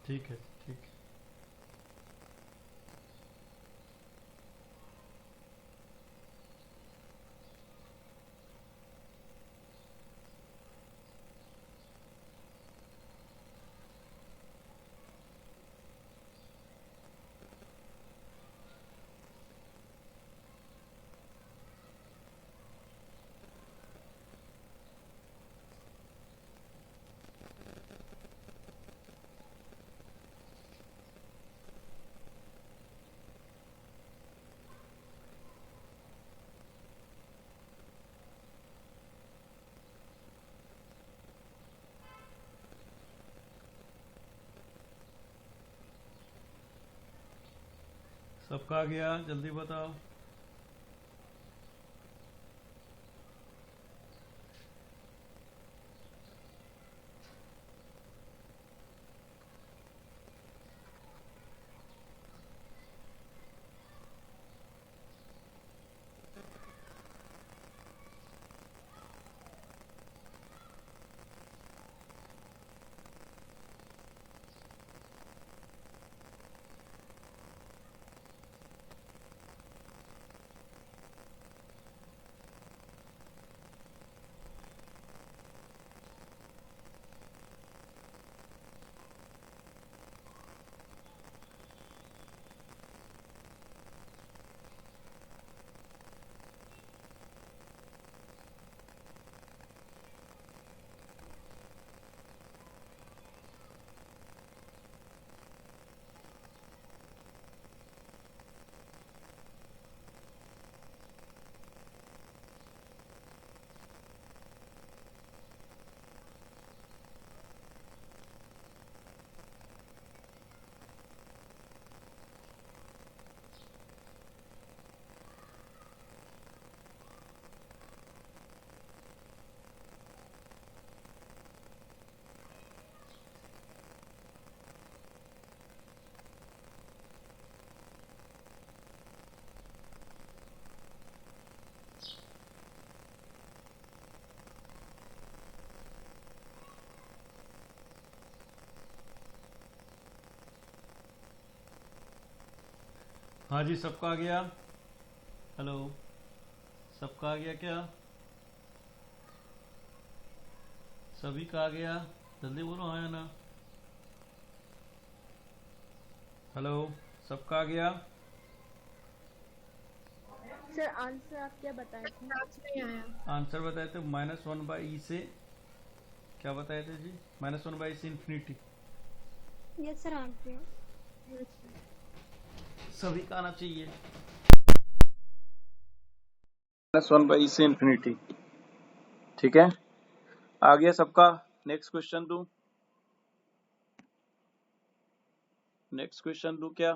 ठीक है ठीक है। सबका आ गया, जल्दी बताओ। हाँ जी, सबका आ गया? हेलो, सबका आ गया क्या? सभी का आ गया? जल्दी बोलो हाँ या ना। हेलो, सबका आ गया? सर आंसर आप क्या बताए थे? नहीं आया। आंसर बताए थे -1/e से, क्या बताए थे जी? -1/e से इन्फिनिटी। यस सर आंट गया। सभी का आना चाहिए। -1/e से इन्फिनिटी। ठीक है, आ गया सबका? नेक्स्ट क्वेश्चन दूं? नेक्स्ट क्वेश्चन दूं क्या?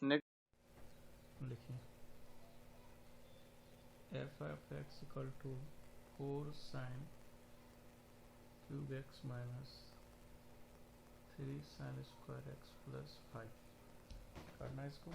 नेक्स्ट लिखिए, f(x) = 4 sin cube x minus 3 sin square x plus 5 करना है इसको।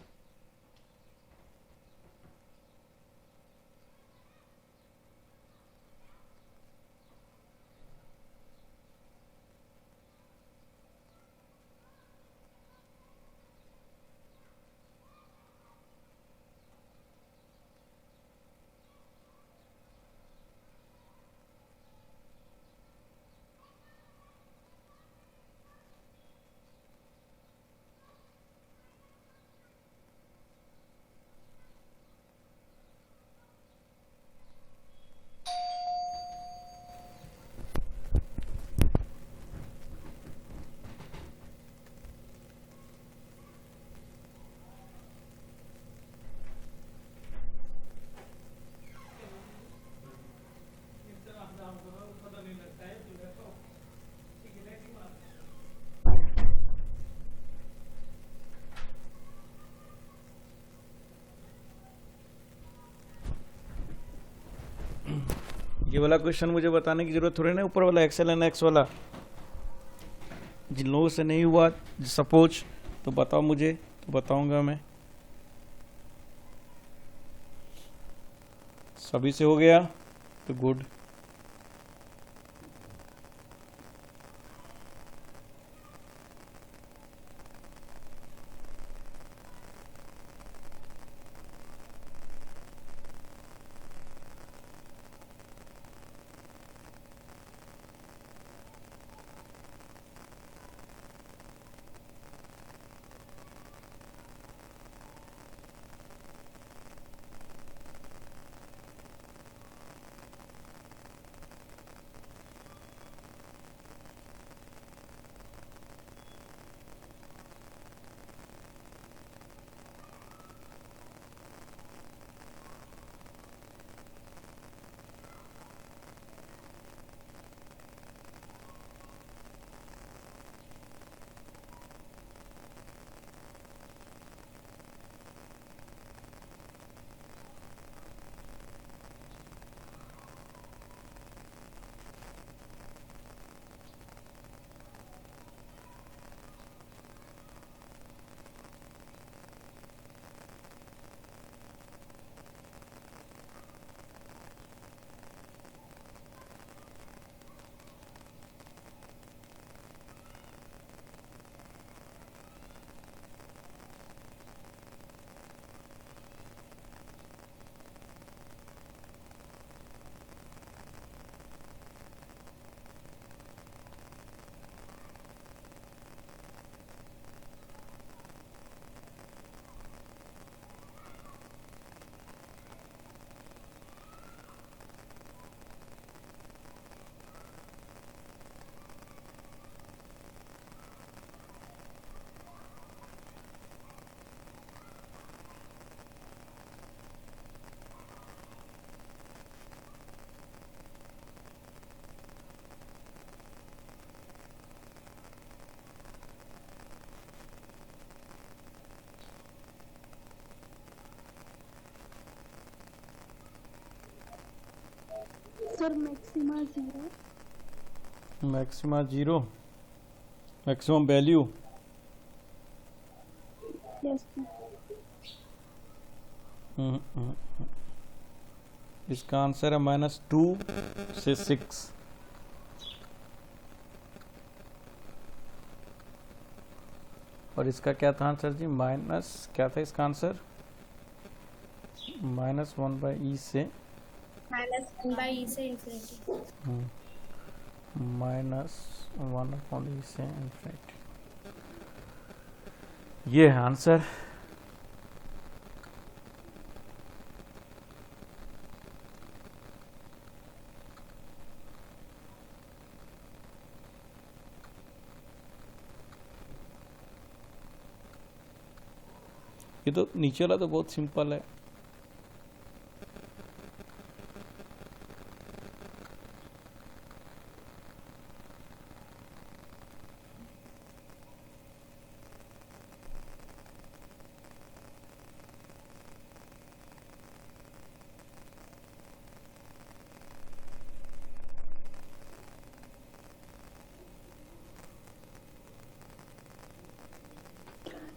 ये वाला क्वेश्चन मुझे बताने की जरूरत थोड़ी ना, ऊपर वाला एक्सेल एंड एक्स वाला। जिन लोगों से नहीं हुआ सपोज तो बताओ मुझे, तो बताऊंगा मैं। सभी से हो गया तो good. Sir maxima 0। Maxima 0, maximum value. Yes sir. इसका आंसर है -2 से 6। और इसका क्या था आंसर जी, माइनस क्या था इसका आंसर, -1/e से -1/e से इंफिनिटी। -1/e से इंफिनिटी, ये है आंसर। ये तो नीचे वाला तो बहुत सिंपल है।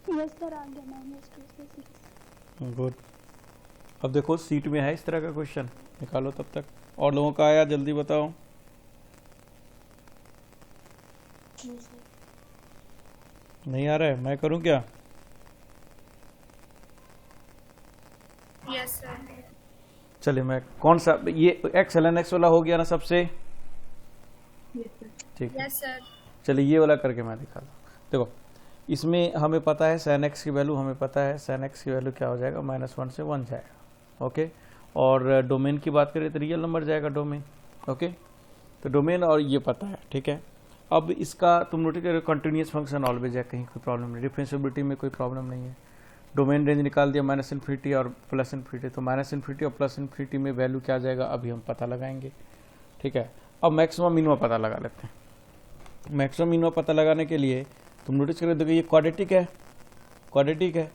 यस सर आ गया -2 से 6। गुड। अब देखो सीट में है इस तरह का क्वेश्चन, निकालो तब तक। और लोगों का आया, जल्दी बताओ। नहीं आ रहा है, मैं करूं क्या? Yes sir. चलिए मैं कौन सा, ये x ln x वाला हो गया ना सबसे, ठीक है। Yes sir. चलिए ये वाला करके मैं दिखा दूँ। देखो इसमें हमें पता है sin x की वैल्यू, हमें पता है sin x की वैल्यू क्या हो जाएगा, -1 से 1 जाएगा। ओके, और डोमेन की बात करें तो रियल नंबर जाएगा डोमेन। ओके, तो डोमेन और ये पता है, ठीक है। अब इसका तुम नोटिस करो, कंटिन्यूस फंक्शन ऑलवेज है, कहीं कोई प्रॉब्लम नहीं, डिफरेंशिएबिलिटी में कोई प्रॉब्लम नहीं है। डोमेन रेंज निकाल दिया -∞ और +∞, तो -∞ और +∞ में वैल्यू क्या आ जाएगा अभी हम पता लगाएंगे, ठीक है। अब मैक्सिमम मिनिमम पता लगा लेते हैं। मैक्सिमम मिनिमम पता लगाने के लिए तुम नोटिस करें, देखो ये क्वाड्रेटिक है, क्वाड्रेटिक है,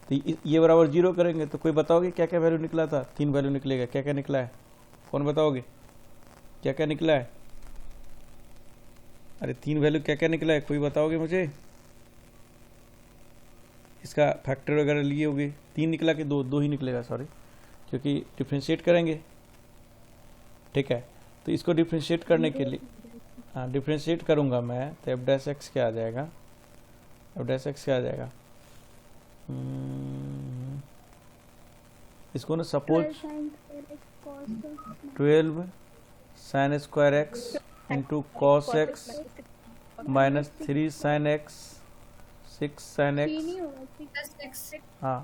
तो ये बराबर 0 करेंगे तो कोई बताओगे क्या क्या वैल्यू निकला था? 3 वैल्यू निकलेगा। क्या क्या निकला है, कौन बताओगे क्या क्या निकला है? अरे 3 वैल्यू क्या क्या निकला है, कोई बताओगे मुझे? इसका फैक्टर वगैरह लिए होगे। 3 निकला कि 2 ही निकलेगा, सॉरी, क्योंकि डिफ्रेंशिएट करेंगे, ठीक है। तो इसको डिफ्रेंशिएट करने के लिए, हाँ डिफ्रेंशिएट करूंगा मैं, तो f' क्या आ जाएगा, f' क्या आ जाएगा, इसको ना suppose 12 sin square x into cos x -3 sin x 6 sin x, हाँ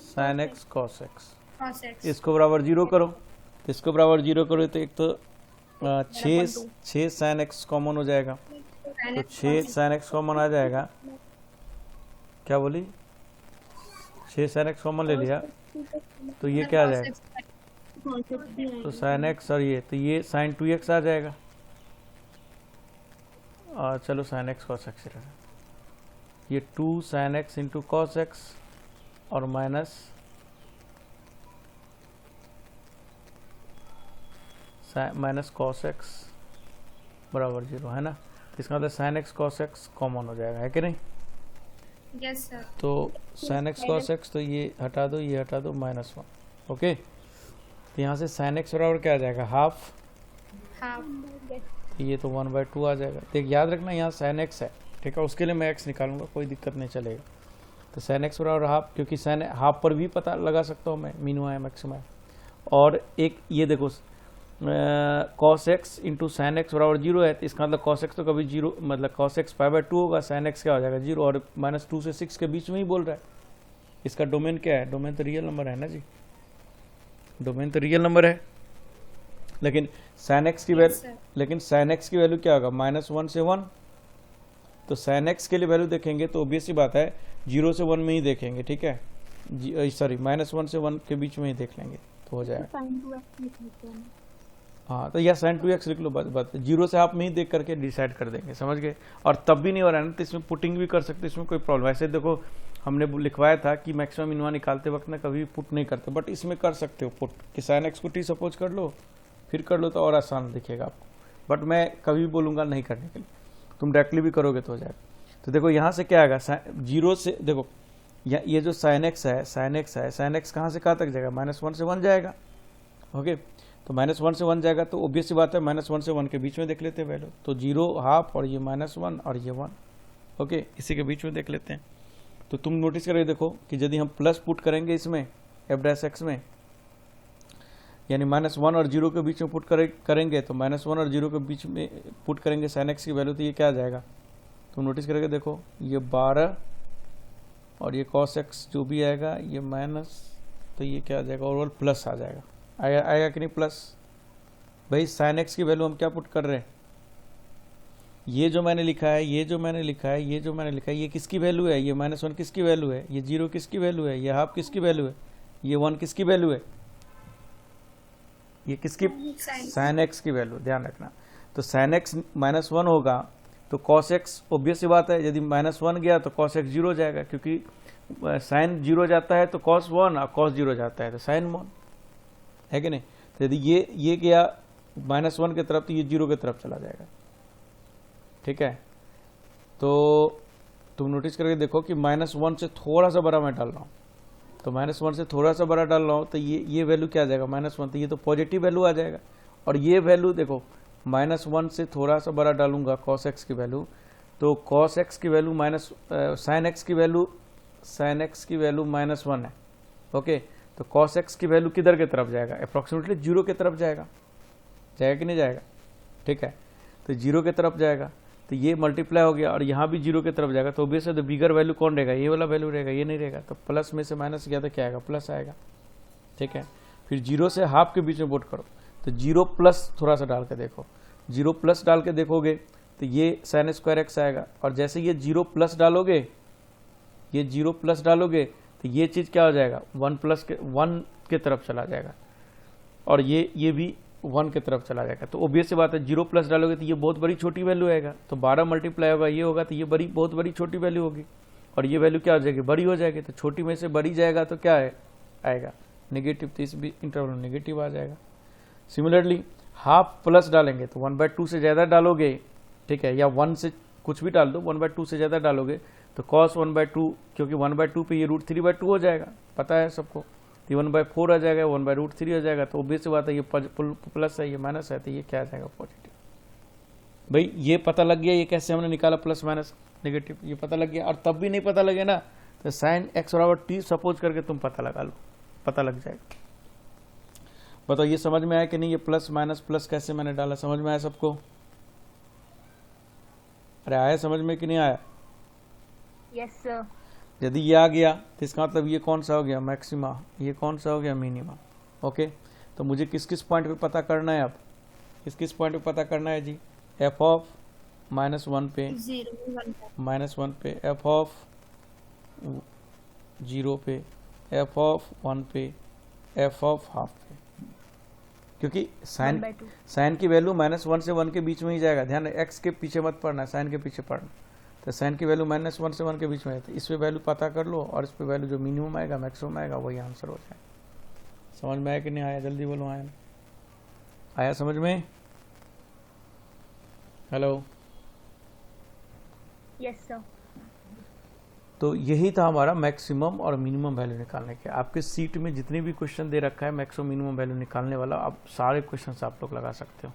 sin x cos x, इसको बराबर 0 करो, तो इसको बराबर 0 करो तो एक तो 6 sin x कॉमन हो जाएगा, तो 6 sin x कॉमन आ जाएगा। क्या बोली, 6 sin x कॉमन ले लिया, तो ये क्या आ जाएगा, तो sin x और ये, तो ये sin 2x आ जाएगा। और चलो sin x cos x रहेगा, ये 2 sin x into cos x और माइनस cos x बराबर 0 है ना। इसका मतलब sin x cos x common हो जाएगा, है कि नहीं? Yes sir. तो sin x cos x, तो ये हटा दो, ये हटा दो, -1। ओके, तो यहाँ से sin x बराबर क्या आ जाएगा, हाफ, ये तो 1/2 आ जाएगा। देख याद रखना यहाँ sin x है, ठीक है, उसके लिए मैं x निकालूंगा, कोई दिक्कत नहीं चलेगा। तो sin x बराबर हाफ, क्योंकि sin हाफ पर भी पता लगा सकता हूँ मैं, मिनिमम है मैक्सिमम है। और एक ये देखो cos x into sin x बराबर 0 है, तो इसका मतलब cos x तो कभी 0, मतलब cos x π/2 होगा, sin x क्या हो जाएगा 0, और -2 से 6 के बीच में ही बोल रहा है। इसका डोमेन क्या है, डोमेन तो रियल नंबर है ना जी, डोमेन तो रियल नंबर है। लेकिन sin x की वैल्यू, लेकिन sin x की वैल्यू क्या होगा, -1 से 1, तो sin x के लिए वैल्यू देखेंगे तो ऑब्वियस सी बात है 0 से 1 में ही देखेंगे, ठीक है, सॉरी -1 से 1 के बीच में ही देख लेंगे तो हो जाएगा। हाँ, तो या sin 2x लिख लो, बात 0 से हाफ में ही देख करके डिसाइड कर देंगे, समझ गए। और तब भी नहीं हो रहा है ना, तो इसमें पुटिंग भी कर सकते, इसमें कोई प्रॉब्लम। ऐसे देखो हमने लिखवाया था कि मैक्सिमम मिनिमम निकालते वक्त ना कभी पुट नहीं करते, बट इसमें कर सकते हो पुट, कि sin x को t सपोज कर लो, फिर कर लो, तो और आसान दिखेगा आपको। बट मैं कभी बोलूँगा नहीं करने के लिए, तुम डायरेक्टली भी करोगे तो हो जाएगा। तो देखो यहाँ से क्या आएगा, 0 से, देखो ये जो sin x है, sin x कहाँ से कहाँ तक जाएगा, -1 से 1 जाएगा। ओके, तो -1 से 1 जाएगा, तो ऑब्वियस सी बात है -1 से 1 के बीच में देख लेते हैं वैल्यू, तो 0 हाफ और ये -1 और ये 1, ओके, इसी के बीच में देख लेते हैं। तो तुम नोटिस करके देखो कि यदि हम प्लस पुट करेंगे इसमें एफ डैश एक्स में, यानी -1 और 0 के बीच में पुट करेंगे तो -1 और 0 के बीच में पुट करेंगे साइन एक्स की वैल्यू, तो ये क्या आ जाएगा, तुम नोटिस करके देखो, ये 12 और ये cos x जो भी आएगा ये माइनस, तो ये क्या आ जाएगा, ओवरऑल प्लस आ जाएगा। आएगा कि नहीं प्लस। भाई साइन एक्स की वैल्यू हम क्या पुट कर रहे हैं, ये जो मैंने लिखा है, ये जो मैंने लिखा है, ये जो मैंने लिखा है, ये किसकी वैल्यू है, ये -1 किसकी वैल्यू है, ये 0 किसकी वैल्यू है, ये हाफ किसकी वैल्यू है, ये 1 किसकी वैल्यू है, ये किसकी, साइन एक्स की वैल्यू, ध्यान रखना। तो साइन एक्स -1 होगा तो cos x ऑब्वियस सी बात है, यदि -1 गया तो cos x 0 हो जाएगा, क्योंकि साइन 0 जाता है तो cos 1 और cos 0 जाता है तो साइन 1 है कि नहीं। तो यदि ये गया -1 की तरफ तो ये 0 की तरफ चला जाएगा, ठीक है। तो तुम नोटिस करके देखो कि -1 से थोड़ा सा बड़ा मैं डाल रहा हूँ, तो -1 से थोड़ा सा बड़ा डाल रहा हूँ तो ये वैल्यू क्या आ जाएगा, -1, तो ये तो पॉजिटिव वैल्यू आ जाएगा। और ये वैल्यू देखो -1 से थोड़ा सा बड़ा डालूंगा cos x की वैल्यू, तो cos x की वैल्यू sin x की वैल्यू -1 है, ओके। तो cos x की वैल्यू किधर की तरफ जाएगा, अप्रॉक्सीमेटली 0 की तरफ जाएगा कि नहीं जाएगा, ठीक है। तो 0 की तरफ जाएगा तो ये मल्टीप्लाई हो गया और यहाँ भी 0 की तरफ जाएगा, तो ऑब्वियस है तो बिगर वैल्यू कौन रहेगा, ये वाला वैल्यू रहेगा, ये नहीं रहेगा। तो प्लस में से माइनस गया तो क्या आएगा, प्लस आएगा, ठीक है। फिर 0 से हाफ के बीच में पुट करो, तो 0 प्लस थोड़ा सा डाल के देखो, 0 प्लस डाल के देखोगे तो ये sin स्क्वायर एक्स आएगा। और जैसे ये 0 प्लस डालोगे, ये 0 प्लस डालोगे तो ये चीज़ क्या हो जाएगा, 1 के तरफ चला जाएगा, और ये भी 1 की तरफ चला जाएगा। तो ऑब्वियस सी बात है 0 प्लस डालोगे तो ये बहुत बड़ी छोटी वैल्यू आएगा, तो 12 मल्टीप्लाई होगा, ये होगा तो ये बहुत बड़ी छोटी वैल्यू होगी, और ये वैल्यू क्या हो जाएगी, बड़ी हो जाएगी। तो छोटी में से बड़ी जाएगा तो क्या आएगा, नेगेटिव, तो इस भी इंटरवल नेगेटिव आ जाएगा। सिमिलरली हाफ प्लस डालेंगे तो 1/2 से ज़्यादा डालोगे, ठीक है, या 1 से कुछ भी डाल दो, 1/2 से ज़्यादा डालोगे तो cos 1/2, क्योंकि 1/2 पे ये √3/2 हो जाएगा, पता है सबको, तो 1/4 आ जाएगा, 1/√3 हो जाएगा। तो ऑब्वियस बात है ये प्लस है, ये माइनस है, तो ये क्या आ जाएगा, पॉजिटिव। भाई ये पता लग गया, ये कैसे हमने निकाला प्लस माइनस नेगेटिव, ये पता लग गया। और तब भी नहीं पता लगे ना तो sin x = t सपोज करके तुम पता लगा लो, पता लग जाएगा। बताओ ये समझ में आया कि नहीं, ये प्लस माइनस प्लस कैसे मैंने डाला, समझ में आया सबको, अरे आया समझ में कि नहीं आया। Yes sir. यदि ये आ गया तो इसका मतलब ये कौन सा हो गया, मैक्सिमा, ये कौन सा हो गया, मिनिमा, ओके। तो मुझे किस किस पॉइंट पे पता करना है, अब किस पॉइंट पे पता करना है जी, f ऑफ -1 पे, 1 पे, f ऑफ 0 पे, f ऑफ 1 पे, f ऑफ हाफ पे, क्योंकि साइन की वैल्यू -1 से 1 के बीच में ही जाएगा, ध्यान x के पीछे मत पढ़ना, साइन के पीछे पढ़ना। तो साइन की वैल्यू -1 से 1 के बीच में है, तो इस पे वैल्यू पता कर लो, और इस पे वैल्यू जो मिनिमम आएगा मैक्सिमम आएगा वही आंसर हो जाएगा। समझ में आया कि नहीं आया, जल्दी बोलो, आया समझ में, हेलो। Yes sir. तो यही था हमारा मैक्सिमम और मिनिमम वैल्यू निकालने के। आपके सीट में जितने भी क्वेश्चन दे रखा है मैक्सिमम मिनिमम वैल्यू निकालने वाला, आप सारे क्वेश्चन आप लोग लगा सकते हो।